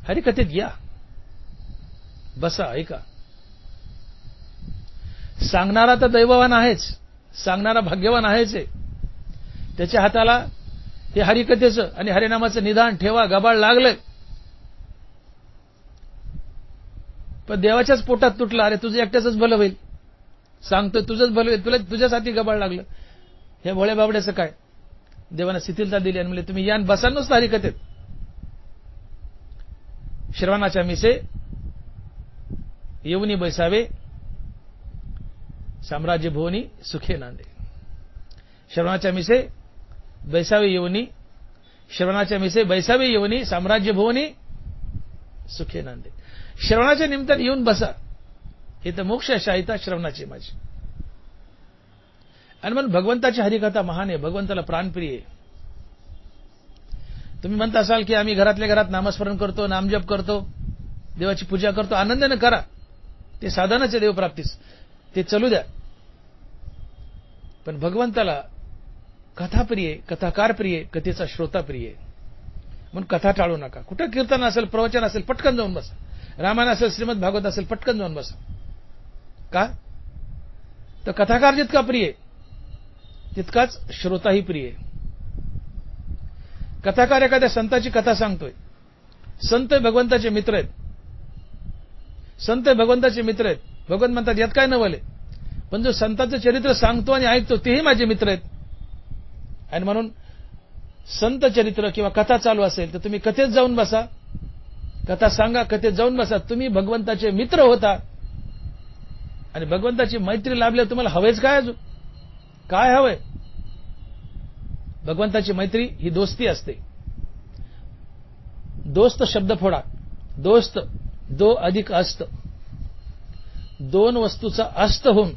हरिकथेत या, बसा, ऐका. सांगणारा तर दैववान आहेच, सांगणारा भाग्यवान आहेच आहे. त्याच्या हाताला हे हरिकथेचं आणि हरिनामाचं निदान ठेवा गबाळ लागलंय. पण देवाच्याच पोटात तुटलं, अरे तुझं एकट्याच भलं होईल, सांगतोय तुझंच भलं होईल, तुला तुझ्यासाठी गबाळ लागलं. हे भोळ्या बाबड्याचं काय? देवानं शिथिलता दिली आणि म्हणले तुम्ही यान बसा नुसतं हरिकथेत. श्रवणाच्या मिसे येऊनी बैसावे, साम्राज्य भुवनी सुखे नांदे. श्रवणाच्या मिसे बैसावे येऊनी, श्रवणाच्या मिसे बैसावे येऊनी, साम्राज्य भुवनी सुखे नांदे. श्रवणाच्या निमित्ताने येऊन बसा, हे तर मोक्षशाहिता श्रवणाची माझी. आणि म्हणून भगवंताची हरिकथा महान आहे, भगवंताला प्राणप्रिय आहे. तुम्ही म्हणता असाल की आम्ही घरातल्या घरात नामस्मरण करतो, नामजप करतो, देवाची पूजा करतो, आनंदाने करा, ते साधनच आहे देवप्राप्तीस, ते चालू द्या. पण भगवंताला कथा प्रिय, कथाकार प्रिय, कथेचा श्रोता प्रिय. म्हणून कथा टाळू नका. कुठं कीर्तन असेल, प्रवचन असेल, पटकन जाऊन बसा. रामायण असेल, श्रीमद भागवत असेल, पटकन जाऊन बसा. का? तर कथाकार जितका प्रिय तितकाच श्रोताही प्रिय. कथाकार एखाद्या संताची कथा सांगतोय, संत भगवंताचे मित्र आहेत, संत भगवंताचे मित्र आहेत. भगवंत म्हणतात यात काय नवल आहे, पण जो संताचं चरित्र सांगतो आणि ऐकतो तेही माझे मित्र आहेत. आणि म्हणून संत चरित्र किंवा कथा चालू असेल तर तुम्ही कथेत जाऊन बसा, कथा सांगा, कथेत जाऊन बसा. तुम्ही भगवंताचे मित्र होता आणि भगवंताची मैत्री लाभल्यावर तुम्हाला हवेच काय, अजून काय हवंय? भगवंताची मैत्री ही दोस्ती असते. दोस्त शब्द फोडा, दोस्त दो अधिक अस्त, दोन वस्तूचा अस्त होऊन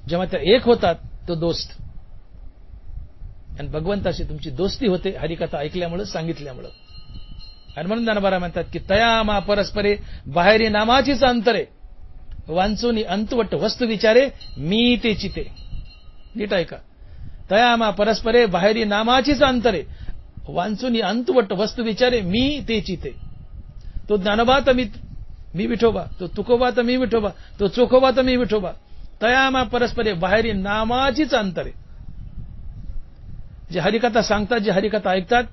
जेव्हा त्या एक होतात तो दोस्त. आणि भगवंताशी तुमची दोस्ती होते हरिकथा ऐकल्यामुळे, सांगितल्यामुळे. आणि म्हणून ज्ञानोबा म्हणतात की तयामा परस्परे बाहेरी नामाचीच अंतरे, वांचुनी अंतवट वस्तू विचारे मी ते चिते. नीट ऐका. तयामा परस्परे बाहेरी नामाचीच अंतरे, वांचुनी अंतवट वस्तू विचारे मी ते चिते. तो ज्ञानोबा तर मी विठोबा, तो तुकोबा तर मी विठोबा, तो चोखोबा तर मी विठोबा. तयामा परस्परे बाहेरी नामाचीच अंतरे. जे हरिकथा सांगतात, जे हरिकथा ऐकतात,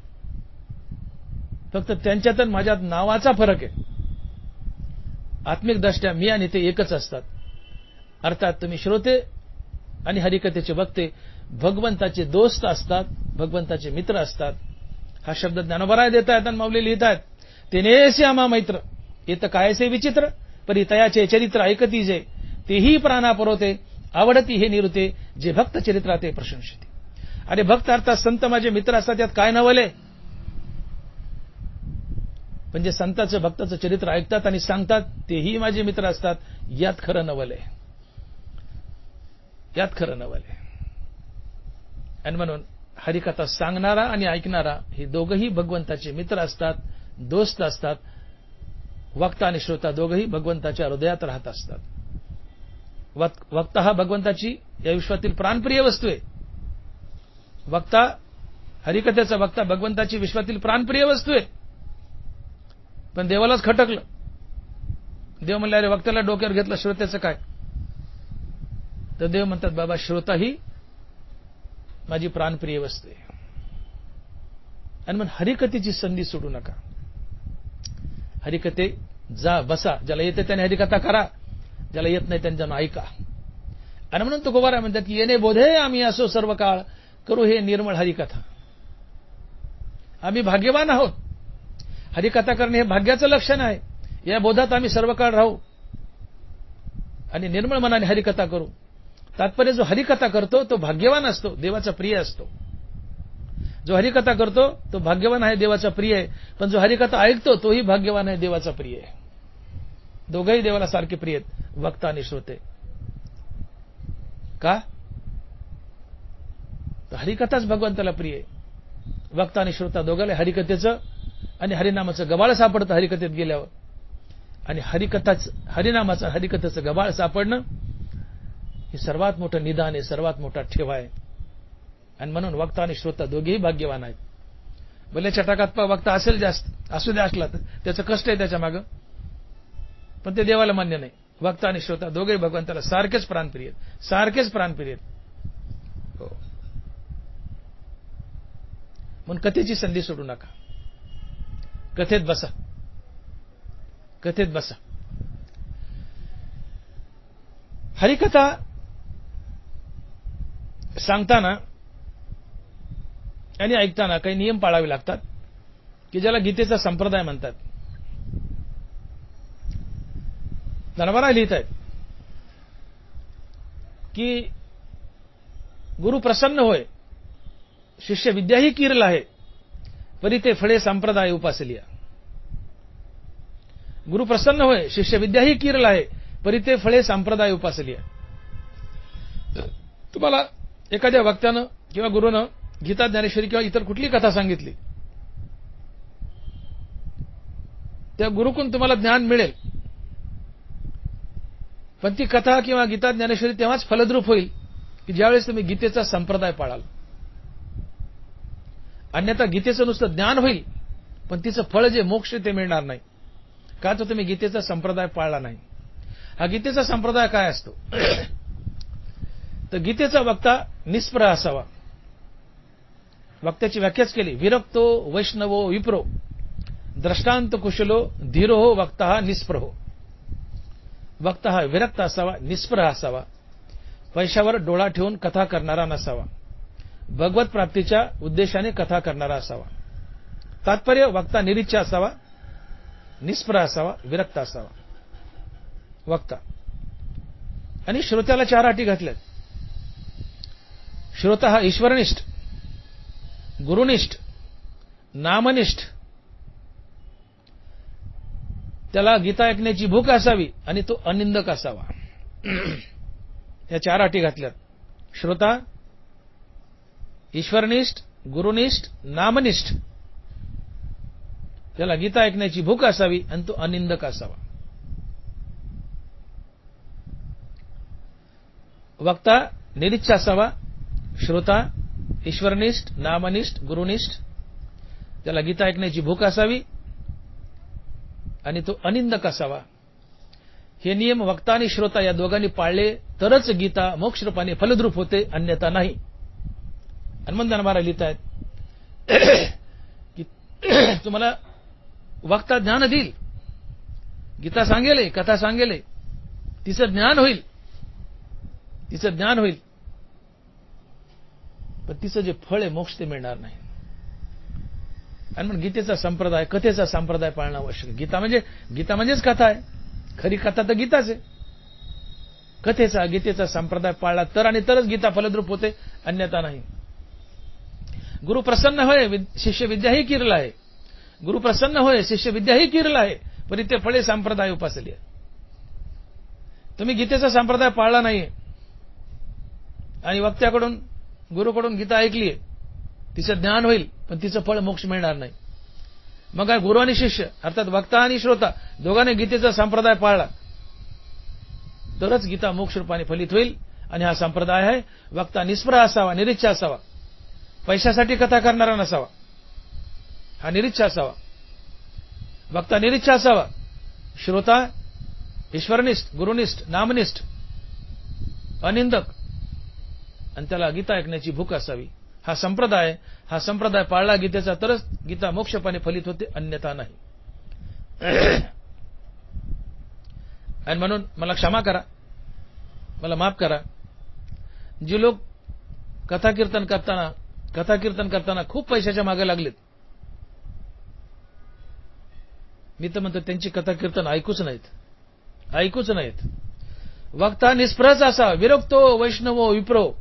फक्त त्यांच्यात आणि माझ्यात नावाचा फरक आहे. आत्मिक दृष्ट्या मी आणि ते एकच असतात. अर्थात तुम्ही श्रोते आणि हरिकथेचे वक्ते भगवंताचे दोस्त असतात, भगवंताचे मित्र असतात. हा शब्द ज्ञानोबा देत आहेत आणि माऊली लिहित आहेत. तेनेसी आम्हा मैत्र येत कायसे विचित्र, परी तयाचे चरित्र ऐकती जे, तेही प्राणा पुरवते, आवडती हे निरुते, जे भक्त चरित्रा ते प्रशंसिते. अरे भक्त अर्थात संत माझे मित्र असतात, यात काय नवले? पण जे संताचं भक्ताचं चरित्र ऐकतात आणि सांगतात तेही माझे मित्र असतात, यात खरं नवले, यात खरं नवले. आणि म्हणून हरिकथा सांगणारा आणि ऐकणारा हे दोघंही भगवंताचे मित्र असतात, दोस्त असतात. वक्ता आणि श्रोता दोघंही भगवंताच्या हृदयात राहत असतात. वक्ता हा भगवंताची या विश्वातील प्राणप्रिय वस्तू आहे. वक्ता, हरिकथेचा वक्ता भगवंताची विश्वातील प्राणप्रिय वस्तू आहे. पण देवालाच खटकलं. देव म्हणले अरे वक्त्याला डोक्यावर घेतलं, श्रोत्याचं काय? तर देव म्हणतात बाबा श्रोता ही माझी प्राणप्रिय वस्तू आहे. आणि मग हरिकथेची संधी सोडू नका. हरिकथे जा बसा, ज्याला येते त्याने हरिकथा करा, ज्याला येत नाही त्यांनी जाणून ऐका. आणि म्हणून तो गोवारा म्हणतात की येणे बोधे आम्ही असो सर्व काळ, करू हे निर्मळ हरिकथा. आम्ही भाग्यवान आहोत. हरिकथा करणे हे भाग्याचं लक्षण आहे. या बोधात आम्ही सर्व काळ राहू आणि निर्मळ मनाने हरिकथा करू. तात्पर्य जो हरिकथा करतो तो भाग्यवान असतो, देवाचा प्रिय असतो. जो हरिकथा करतो तो भाग्यवान आहे, देवाचा प्रिय आहे. पण जो हरिकथा ऐकतो तोही भाग्यवान आहे, देवाचा प्रिय आहे. दोघंही देवाला सारखे प्रिय आहेत, वक्ता आणि श्रोते. का? तर हरिकथाच भगवंताला प्रिय आहे. वक्ता आणि श्रोता दोघांना हरिकथेचं आणि हरिनामाचं गबाळ सापडतं हरिकथेत गेल्यावर. आणि हरिनामाचं हरिकथेचं गबाळ सापडणं हे सर्वात मोठं निदान आहे, सर्वात मोठा ठेवा आहे. आणि म्हणून वक्ता आणि श्रोता दोघेही भाग्यवान आहेत. भले चटाकात वक्ता असेल जास्त, असू द्या असला तर त्याचं कष्ट आहे त्याच्या मागं, पण ते देवाला मान्य नाही. वक्ता आणि श्रोता दोघे भगवंताला सारखेच प्राणप्रिय आहेत, सारखेच प्राणप्रिय आहेत. हो. म्हणून कथेची संधी सोडू नका. कथेत बसा, कथेत बसा. हरिकथा सांगताना आणि ऐकताना काही नियम पाळावे लागतात की ज्याला गीतेचा संप्रदाय म्हणतात. धनवारा लिहित आहेत की गुरु प्रसन्न होय, शिष्य विद्याही कीरल आहे, परी ते फळे संप्रदाय उपासलिया. गुरु प्रसन्न होय, शिष्य विद्याही कीरल आहे, परी ते फळे संप्रदाय उपासलिया. तुम्हाला एखाद्या वक्त्यानं किंवा गुरुनं गीता, ज्ञानेश्वरी किंवा इतर कुठली कथा सांगितली, त्या गुरुकडून तुम्हाला ज्ञान मिळेल, पण ती कथा किंवा गीता, ज्ञानेश्वरी तेव्हाच फलद्रूप होईल की ज्यावेळेस तुम्ही गीतेचा संप्रदाय पाळाल. अन्यथा गीतेचं नुसतं ज्ञान होईल, पण तिचं फळ जे मोक्ष ते मिळणार नाही, का तर तुम्ही गीतेचा संप्रदाय पाळला नाही. हा गीतेचा संप्रदाय काय असतो? तर गीतेचा वक्ता निष्प्रह असावा. वक्त्याची व्याख्याच केली, विरक्तो वैष्णवो विप्रो द्रष्टांत कुशलो धीरो हो वक्ता हा निष्प्रहो. वक्ता हा विरक्त असावा, निष्प्रह असावा, पैशावर डोळा ठेवून कथा करणारा नसावा, भगवत प्राप्तीच्या उद्देशाने कथा करणारा असावा. तात्पर्य, वक्ता निरीच्छा असावा, निष्प्रह असावा, विरक्त असावा वक्ता. आणि श्रोत्याला 4 अटी घातल्यात. श्रोता हा ईश्वरनिष्ठ, गुरुनिष्ठ, नामनिष्ठ, त्याला गीता ऐकण्याची भूक असावी आणि तो अनिंदक असावा. या 4 अटी घातल्यात. श्रोता, ईश्वरनिष्ठ, गुरुनिष्ठ, नामनिष्ठ, त्याला गीता ऐकण्याची भूक असावी आणि तो अनिंदक असावा. वक्ता निरीच्छ असावा. श्रोता ईश्वरनिष्ठ, नामनिष्ठ, गुरुनिष्ठ, त्याला गीता ऐकण्याची भूक असावी आणि तो अनिंदक असावा. हे नियम वक्ता आणि श्रोता या दोघांनी पाळले तरच गीता मोक्षरूपाने फलद्रूप होते, अन्यथा नाही. हनुमंत महाराज लिहित आहेत की तुम्हाला वक्ता ज्ञान देईल, गीता सांगेले, कथा सांगेले, तिचं ज्ञान होईल, तिचं ज्ञान होईल, पण तिचं जे फळ आहे मोक्ष ते मिळणार नाही. आणि मग गीतेचा संप्रदाय, कथेचा संप्रदाय पाळणं आवश्यक. गीता म्हणजेच कथा आहे. खरी कथा तर गीताच आहे. गीतेचा संप्रदाय पाळला तर आणि तरच गीता फलद्रूप होते, अन्यथा नाही. गुरु प्रसन्न होय, शिष्य विद्याही कीरल आहे. गुरु प्रसन्न होय, शिष्य विद्याही कीरल आहे, परी ते फळे संप्रदाय उपासली आहे. तुम्ही गीतेचा संप्रदाय पाळला नाहीये आणि वक्त्याकडून, गुरुकडून गीता ऐकलीये, तिचं ज्ञान होईल, पण तिचं फळ मोक्ष मिळणार नाही. मग काय, गुरु आणि शिष्य अर्थात वक्ता आणि श्रोता दोघांनी गीतेचा संप्रदाय पाळला तरच गीता मोक्ष रूपाने फलित होईल. आणि हा संप्रदाय आहे, वक्ता निष्प्रह असावा, निरीच्छ असावा, पैशासाठी कथा करणारा नसावा, हा निरीच्छ असावा. वक्ता निरीच्छ असावा, श्रोता ईश्वरनिष्ठ, गुरुनिष्ठ, नामनिष्ठ, अनिंदक, आणि त्याला गीता ऐकण्याची भूक असावी. हा संप्रदाय पाळला गीतेचा तरच गीता मोक्षपणे फलित होते, अन्यथा नाही. आणि म्हणून मला क्षमा करा, मला माफ करा, जे लोक कथा कीर्तन करताना खूप पैशाच्या मागे लागलेत, मी तर म्हणतो त्यांची कथा कीर्तन ऐकूच नाहीत. वक्ता निष्प्रहच असा, विरक्तो वैष्णवो विप्रो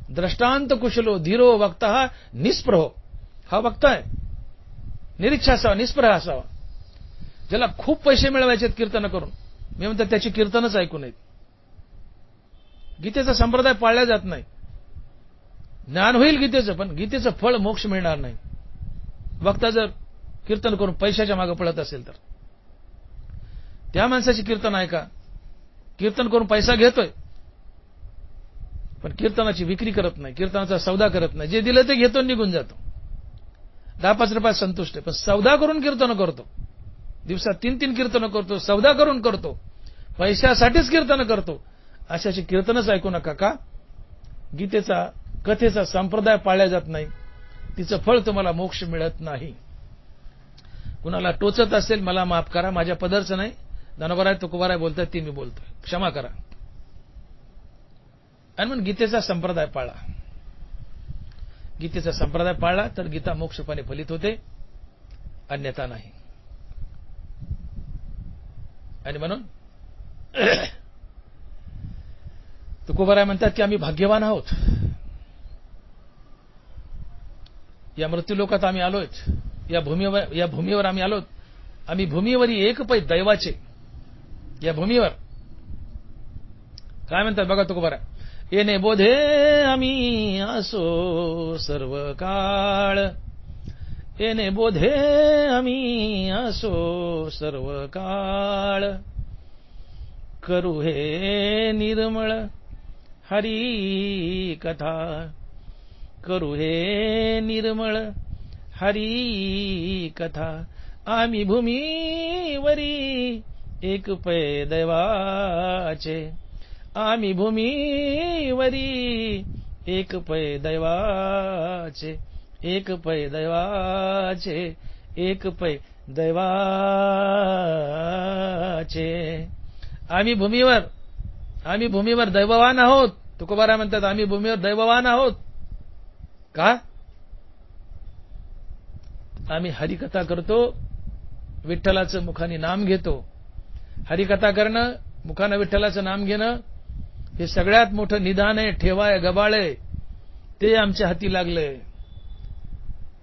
द्रष्टांत कुशलो धीरो वक्ता हा निष्प्रहो. हा वक्ता आहे, निरीच्छ असावा, निष्प्रह असावा. ज्याला खूप पैसे मिळवायचे कीर्तन करून, मी म्हणतो त्याची कीर्तनच ऐकू नयेत. गीतेचा संप्रदाय पाळला जात नाही. ज्ञान होईल गीतेचं, पण गीतेचं फळ मोक्ष मिळणार नाही. वक्ता जर कीर्तन करून पैशाच्या मागे पळत असेल तर त्या माणसाची कीर्तन ऐका. कीर्तन करून पैसा घेतोय, पण कीर्तनाची विक्री करत नाही, कीर्तनाचा सौदा करत नाही. जे दिलं ते घेतो, निघून जातो, 10-5 रुपयात संतुष्ट आहे. पण सौदा करून कीर्तन करतो, दिवसात 3-3 कीर्तन करतो, सौदा करून करतो, पैशासाठीच कीर्तन करतो, अशाची कीर्तनच ऐकू नका. का? गीतेचा कथेचा संप्रदाय पाळला जात नाही, तिचं फळ तुम्हाला मोक्ष मिळत नाही. कुणाला टोचत असेल मला माफ करा, माझ्या पदरचं नाही, ज्ञानोबाराय तुकोबाराय बोलतात ती मी बोलतोय, क्षमा करा. आणि म्हणून गीतेचा संप्रदाय पाळा. गीतेचा संप्रदाय पाळला तर गीता मोक्षपणे फलित होते, अन्यथा नाही. आणि म्हणून तुकोबाराय म्हणतात की आम्ही भाग्यवान आहोत, या मृत्यूलोकात आम्ही आलोय, या भूमीवर आम्ही आलोत. आम्ही भूमीवरी एक पै दैवाचे, या भूमीवर काय म्हणतात बघा तुकोबाराय. येणे बोधे आम्ही असो सर्व काळ, येणे बोधे आम्ही असो सर्व काळ, करू हे निर्मळ हरी कथा, करू हे निर्मळ हरी कथा. आम्ही भूमीवरी एक पै दैवाचे, आम्ही भूमीवरी एक पै दैवाचे, एक पै दैवाचे, एक पै दैवाचे. आम्ही भूमीवर दैववान आहोत. तुकोबाराय म्हणतात आम्ही भूमीवर दैववान आहोत. का? आम्ही हरिकथा करतो, विठ्ठलाचं मुखाने नाम घेतो. हरिकथा करणं, मुखानं विठ्ठलाचं नाम घेणं हे सगळ्यात मोठं निदान आहे, ठेवाय गबाळ आहे. ते आमच्या हाती लागलंय.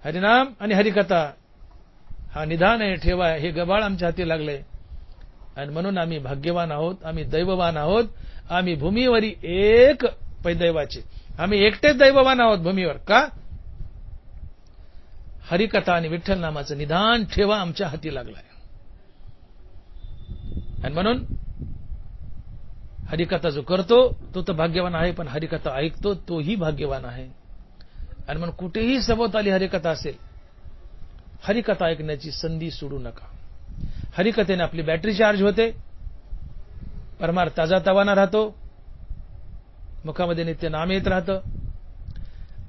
हरिनाम आणि हरिकथा हा निदान आहे, ठेवाय, हे गबाळ आमच्या हाती लागलंय. आणि म्हणून आम्ही भाग्यवान आहोत, आम्ही दैववान आहोत. आम्ही भूमीवरी एक पै दैवाचे, आम्ही एकटेच दैववान आहोत भूमीवर. का? हरिकथा आणि विठ्ठल नामाचं निदान ठेवा आमच्या हाती लागलाय. आणि म्हणून हरिकथा जो करतो तो तर भाग्यवान आहे, पण हरिकथा ऐकतो तोही भाग्यवान आहे. आणि म्हणून कुठेही सभोवताली हरिकथा असेल, हरिकथा ऐकण्याची संधी सोडू नका. हरिकथेने आपली बॅटरी चार्ज होते, परमार्थ ताजा तवाना राहतो, मुखामध्ये नित्य नाम येत राहतं.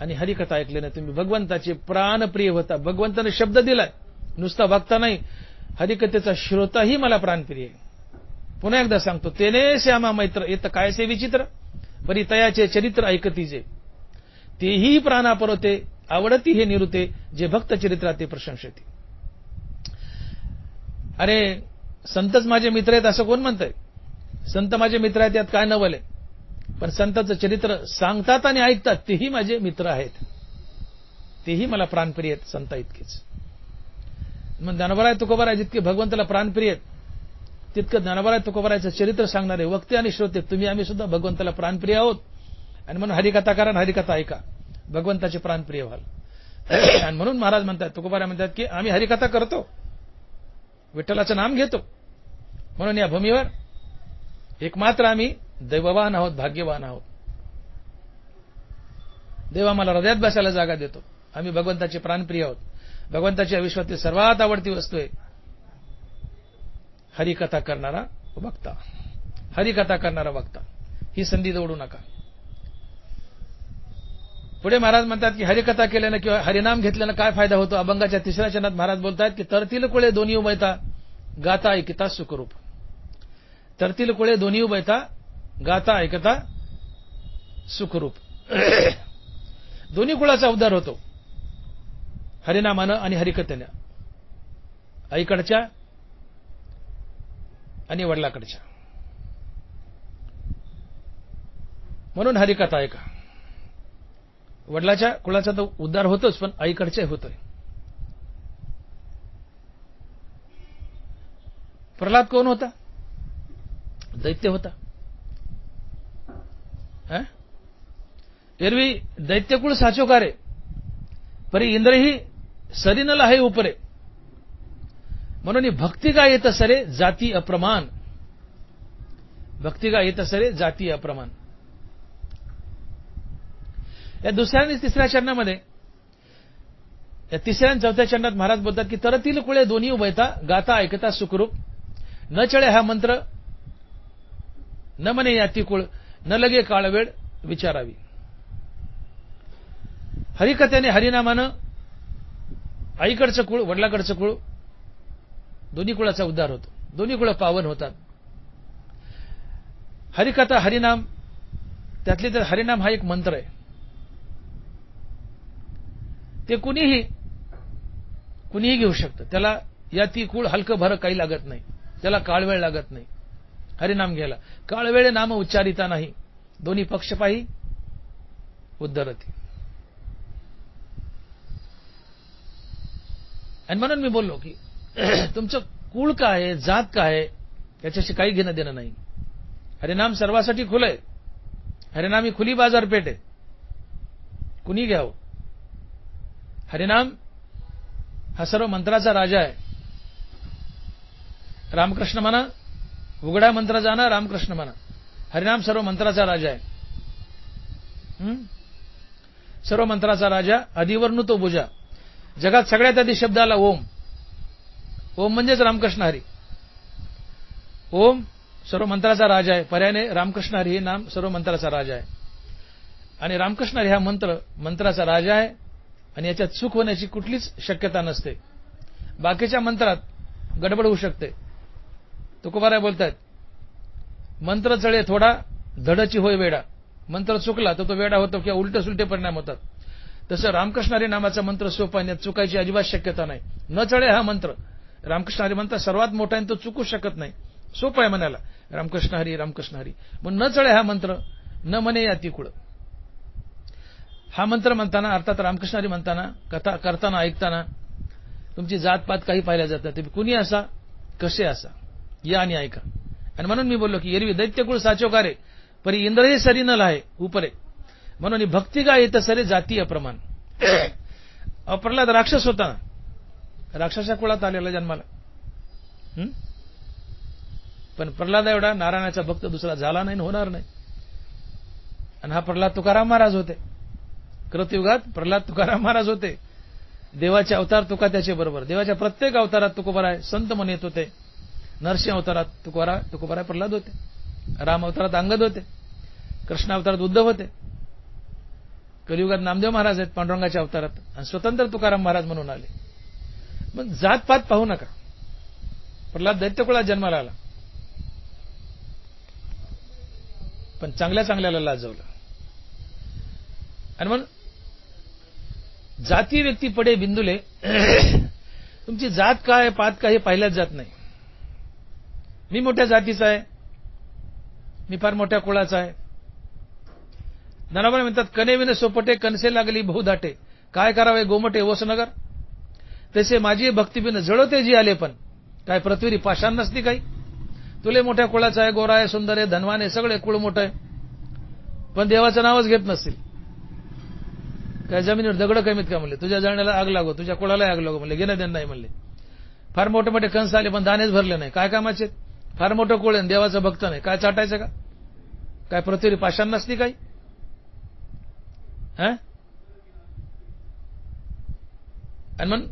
आणि हरिकथा ऐकल्याने तुम्ही भगवंताचे प्राणप्रिय होता. भगवंताने शब्द दिलाय, नुसता वक्ता नाही, हरिकथेचा श्रोताही मला प्राणप्रिय आहे. पुन्हा एकदा सांगतो, तेने श्यामा मैत्र येत कायसे विचित्र, परी तयाचे चरित्र ऐकतीजे, तेही प्राणापरोते आवडती हे निरुते, जे भक्त चरित्रा ते प्रशंसते. अरे संतच माझे मित्र आहेत असं कोण म्हणतंय? संत माझे मित्र आहेत यात काय नवल आहे? पण संतांचं चरित्र सांगतात आणि ऐकतात तेही माझे मित्र आहेत, तेही मला प्राणप्रिय आहेत संता इतकेच. मग ज्ञानोबाराय तुकोबाराय जितके भगवंताला प्राणप्रिय आहेत, तितकं ज्ञानोबाराय तुकोबारायचं चरित्र सांगणारे वक्ते आणि श्रोते तुम्ही आम्ही सुद्धा भगवंताला प्राणप्रिय आहोत. आणि म्हणून हरिकथा करा, हरिकथा ऐका, भगवंताचे प्राणप्रिय व्हाल. आणि म्हणून महाराज म्हणतात, तुकोबाराय म्हणतात की आम्ही हरिकथा करतो, विठ्ठलाचं नाम घेतो, म्हणून या भूमीवर एकमात्र आम्ही दैववान आहोत, भाग्यवान आहोत. देव आम्हाला हृदयात बसायला जागा देतो. आम्ही भगवंताचे प्राणप्रिय आहोत. भगवंताच्या विश्वातील सर्वात आवडती वस्तू आहे हरिकथा करणारा वक्ता. हरिकथा करणारा वक्ता, ही संधी दवडू नका. पुढे महाराज म्हणतात की हरिकथा केल्यानं किंवा हरिनाम घेतल्यानं काय फायदा होतो. अभंगाच्या 3ऱ्या चरणात महाराज बोलतात की तरतील कुळे दोन्ही उभयता गाता ऐकता सुखरूप. तरतील कुळे दोन्ही उभयता गाता ऐकता सुखरूप. दोन्ही कुळाचा उद्धार होतो हरिनामानं आणि हरिकथेनं, आईकडच्या आणि वडिलाकडच्या. म्हणून हरिकथा ऐका. वडिलाच्या कुळाचा तर उद्धार होतोच, पण आईकडचे होतोय. प्रल्हाद कोण होता? दैत्य होता. एरवी दैत्यकुळ साचो कारे, परी इंद्रही सरीनला आहे उपरे. म्हणून भक्ती का येत सरे जाती अप्रमाण, भक्ती का येत सरे जाती अप्रमाण. या 2ऱ्या आणि 3ऱ्या चरणामध्ये, या 3ऱ्या आणि 4थ्या चरणात महाराज बोलतात की तरतील कुळे दोन्ही उभयता गाता ऐकता सुखरूप. न चळे हा मंत्र न म्हणे याती कुळ, न लगे काळवेळ विचारावी. हरिकथेने हरिनामानं आईकडचं कुळ, वडिलाकडचं कुळ, दोन्ही कुळाचा उद्धार होतो. दोन्ही कुळ पावन होतात. हरिकथा, हरिनाम, त्यातले तर हरिनाम हा एक मंत्र आहे. ते कुणीही घेऊ शकतं. त्याला याती कुळ हलकं भरं काही लागत नाही. त्याला काळवेळ लागत नाही हरिनाम घ्यायला. काळवेळ नाम उच्चारिता नाही, दोन्ही पक्षपाही उद्धरती. आणि म्हणून मी बोललो की तुमचं कुळ काय आहे, जात काय आहे, याच्याशी काही घेणं देणं नाही. हरिनाम सर्वासाठी खुलं आहे. हरिनाम ही खुली बाजारपेठ आहे, कुणी घ्यावं. हरिनाम हा सर्व मंत्राचा राजा आहे. रामकृष्ण म्हणा, उघड्या मंत्र जाणा रामकृष्ण म्हणा, हरिनाम सर्व मंत्राचा राजा आहे. सर्व मंत्राचा राजा, आदिवरनु तो बुजा. जगात सगळ्यात आधी शब्द आला ओम. ओम म्हणजेच रामकृष्ण हरी. ओम सर्व मंत्राचा राजा आहे. पर्यायाने रामकृष्ण हरी हे नाम सर्व मंत्राचा राजा आहे. आणि रामकृष्ण हरी हा मंत्राचा राजा आहे. आणि याच्यात चूक होण्याची कुठलीच शक्यता नसते. बाकीच्या मंत्रात गडबड होऊ शकते. तुकोबाराय बोलतायत, मंत्र चळे थोडा, धडची होय वेडा. मंत्र चुकला तर तो वेडा होतो किंवा उलटे सुलटे परिणाम होतात. तसं रामकृष्ण हरी नामाचा मंत्र सोपा आहे, चुकायची अजिबात शक्यता नाही. न चळे हा मंत्र, रामकृष्ण हरी मंत्र सर्वात मोठा आहे, तो चुकू शकत नाही. सोपा आहे म्हणायला, रामकृष्ण हरी रामकृष्ण हरी. म्हणून न चळे हा मंत्र, न म्हणे याती कुळ. हा मंत्र म्हणताना, अर्थात रामकृष्ण हरी म्हणताना, कथा करताना, ऐकताना तुमची जातपात काही पाहिल्या जात नाही. तुम्ही कुणी असा, कसे असा, या आणि ऐका. आणि म्हणून मी बोललो की एरवी दैत्यकुळ साचोकारे परी इंद्रही सरी न लाहे उपरे. म्हणून भक्ती काय येतं सरे जातीय प्रमाण. प्रल्हाद राक्षस होता, राक्षसा कुळात आलेला जन्माला. पण प्रल्हाद एवढा नारायणाचा भक्त दुसरा झाला नाही, होणार नाही. आणि हा प्रल्हाद तुकाराम महाराज होते. कृतयुगात प्रल्हाद तुकाराम महाराज होते. देवाचे अवतार तुका त्याचे बरोबर. देवाच्या प्रत्येक अवतारात तुकोबाराय संत म्हणून येत होते. नरसिंह अवतारात तुकोबाराय प्रल्हाद होते. राम अवतारात अंगद होते. कृष्ण अवतारात उद्धव होते. कलियुगात नामदेव महाराज आहेत पांडुरंगाच्या अवतारात. आणि स्वतंत्र तुकाराम महाराज म्हणून आले. मग जातपात पाहू नका. प्रल्हाद दैत्यकुळात जन्माला आला, पण चांगल्या चांगल्याला लाजवलं. आणि म्हणून जाती व्यक्ती पडे बिंदुले. तुमची जात काय, पात काय हे पाहिल्याच जात नाही. मी मोठ्या जातीचा आहे, मी फार मोठ्या कुळाचा आहे. ज्ञानोबा म्हणतात, कनेविने सोपटे कनसे लागली बहुदाटे, काय करावे गोमटे ओसनगर. तसे माझी भक्तीबिन जळवते जी आले, पण काय पृथ्वी पाषाण नसती काही. तुले मोठ्या कुळाचा आहे, गोरा आहे, सुंदर आहे, धनवान आहे, सगळे कुळ मोठं आहे, पण देवाचं नावच घेत नसतील. काय जमिनीवर दगड कमीत का म्हणले, तुझ्या जळण्याला आग लागो, तुझ्या कुळाला आग लागो म्हणले, घेणं देणं नाही म्हणले. फार मोठे मोठे कंस आले पण दाणेच भरले नाही, काय कामाचे. फार मोठं कुळ आहे, देवाचं भक्त नाही, काय चाटायचं का. काय पृथ्वी पाषाण नसती काही. आणि मग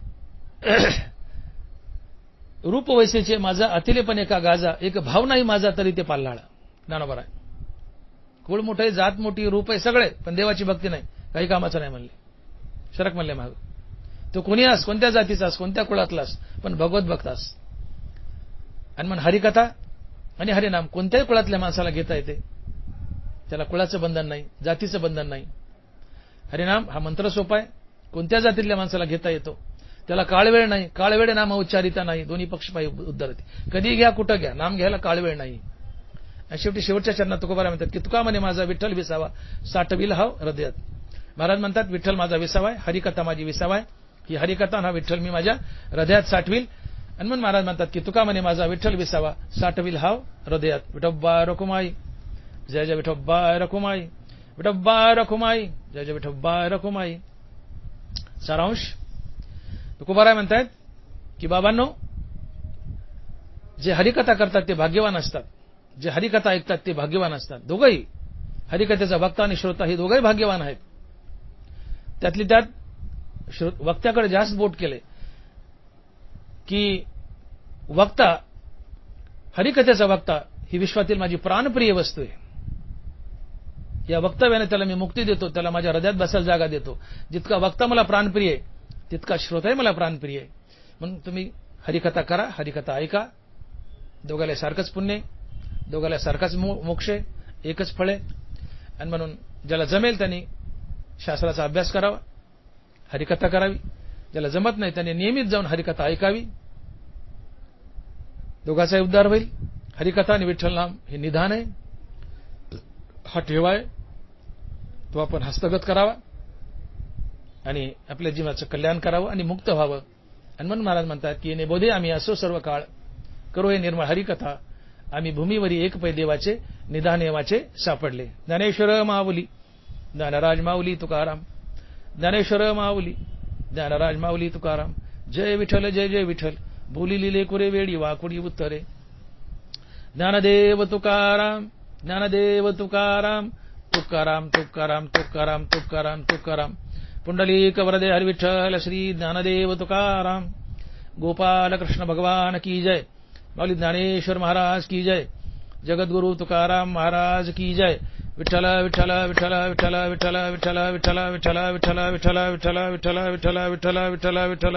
रूप वैसेचे माझा अतिलेपण एका गाजा, एक भाव नाही माझा तरी ते पाल्हाळा. ज्ञानोबा आहे. कुळ मोठे, जात मोठी, रूप आहे सगळे, पण देवाची भक्ती नाही, काही कामाचं नाही म्हणले. शरक म्हणले माग. तो कोणी अस, कोणत्या जातीचा अस, कोणत्या कुळातला अस, पण भगवत भक्त अस. आणि मग हरिकथा आणि हरिनाम कोणत्याही कुळातल्या माणसाला घेता येते. त्याला कुळाचं बंधन नाही, जातीचं बंधन नाही. हरिनाम हा मंत्र सोपा आहे, कोणत्या जातीतल्या माणसाला घेता येतो. त्याला काळवेळ नाही, काळवेळ नाम उच्चारिता नाही, दोन्ही पक्षपायी उद्धरते. कधी घ्या, कुठं घ्या, नाम घ्यायला काळवेळ नाही. आणि शेवटी शेवटच्या चरणात तुकोबाराय म्हणतात की तुका म्हणे माझा विठ्ठल विसावा, साठविल हाव हृदयात. महाराज म्हणतात विठ्ठल माझा विसावा आहे, हरिकथा माझी विसावा आहे. ही हरिकथा हा विठ्ठल मी माझ्या हृदयात साठविल. आणि मग महाराज म्हणतात की तुका म्हणे माझा विठ्ठल विसावा, साठविल हाव हृदयात. विठोबा रखुमाई, जय जय विठोबा रखुमाई, विठोबा रखुमाई, जय जय विठोबा रखुमाई. सारांश तुकोबाराय म्हणतायत की बाबांनो, जे हरिकथा करतात ते भाग्यवान असतात, जे हरिकथा ऐकतात ते भाग्यवान असतात. दोघंही, हरिकथेचा वक्ता आणि श्रोता हे दोघंही भाग्यवान आहेत. त्यातली त्यात वक्त्याकडे जास्त बोट केले की वक्ता, हरिकथेचा वक्ता ही विश्वातील माझी प्राणप्रिय वस्तू आहे. या वक्तव्याने त्याला मी मुक्ती देतो, त्याला माझ्या हृदयात बसायला जागा देतो. जितका वक्ता मला प्राणप्रिय आहे तितका श्रोताही मला प्राणप्रिय आहे. म्हणून तुम्ही हरिकथा करा, हरिकथा ऐका. दोघाला सारखंच पुण्य, दोघाला सारखाच मोक्ष, एकच फळ आहे. आणि म्हणून ज्याला जमेल त्यांनी शास्त्राचा अभ्यास करावा, हरिकथा करावी. ज्याला जमत नाही त्याने नियमित जाऊन हरिकथा ऐकावी. दोघाचाही उद्धार होईल. हरिकथा आणि विठ्ठल नाम हे निधान आहे, हा ठेवा आहे, तो आपण हस्तगत करावा आणि आपल्या जीवनाचं कल्याण करावं आणि मुक्त व्हावं. आणि म्हणून महाराज म्हणतात की येणे बोधे आम्ही असो सर्व काळ, करो हे निर्मळ हरिकथा, आम्ही भूमीवरी एक पै देवाचे निधान येवाचे सापडले. ज्ञानेश्वर माऊली, ज्ञानराज माऊली तुकाराम. ज्ञानेश्वर माऊली, ज्ञानराज माऊली तुकाराम. जय विठ्ठल जय जय विठ्ठल, बोली लिले कुरे वेळी वाकुडी उत्तरे. ज्ञानदेव तुकाराम, ज्ञानदेव तुकाराम, तुकाराम तुकाराम तुकाराम तुकाराम तुकाराम. पुंडलिक वरदे हरिविठ्ठल श्री ज्ञानदेव तुकाराम. गोपाल कृष्ण भगवान की जय. माऊली ज्ञानेश्वर महाराज की जय. जगद्गुरु तुकाराम महाराज की जय. विठ्ठल विठ्ठल विठ्ठल विठ्ठल विठ्ठल विठ्ठल विठ्ठल विठ्ठल विठ्ठल विठ्ठल विठ्ठल विठ्ठल विठ्ठल विठ्ठल विठ्ठल विठ्ठल.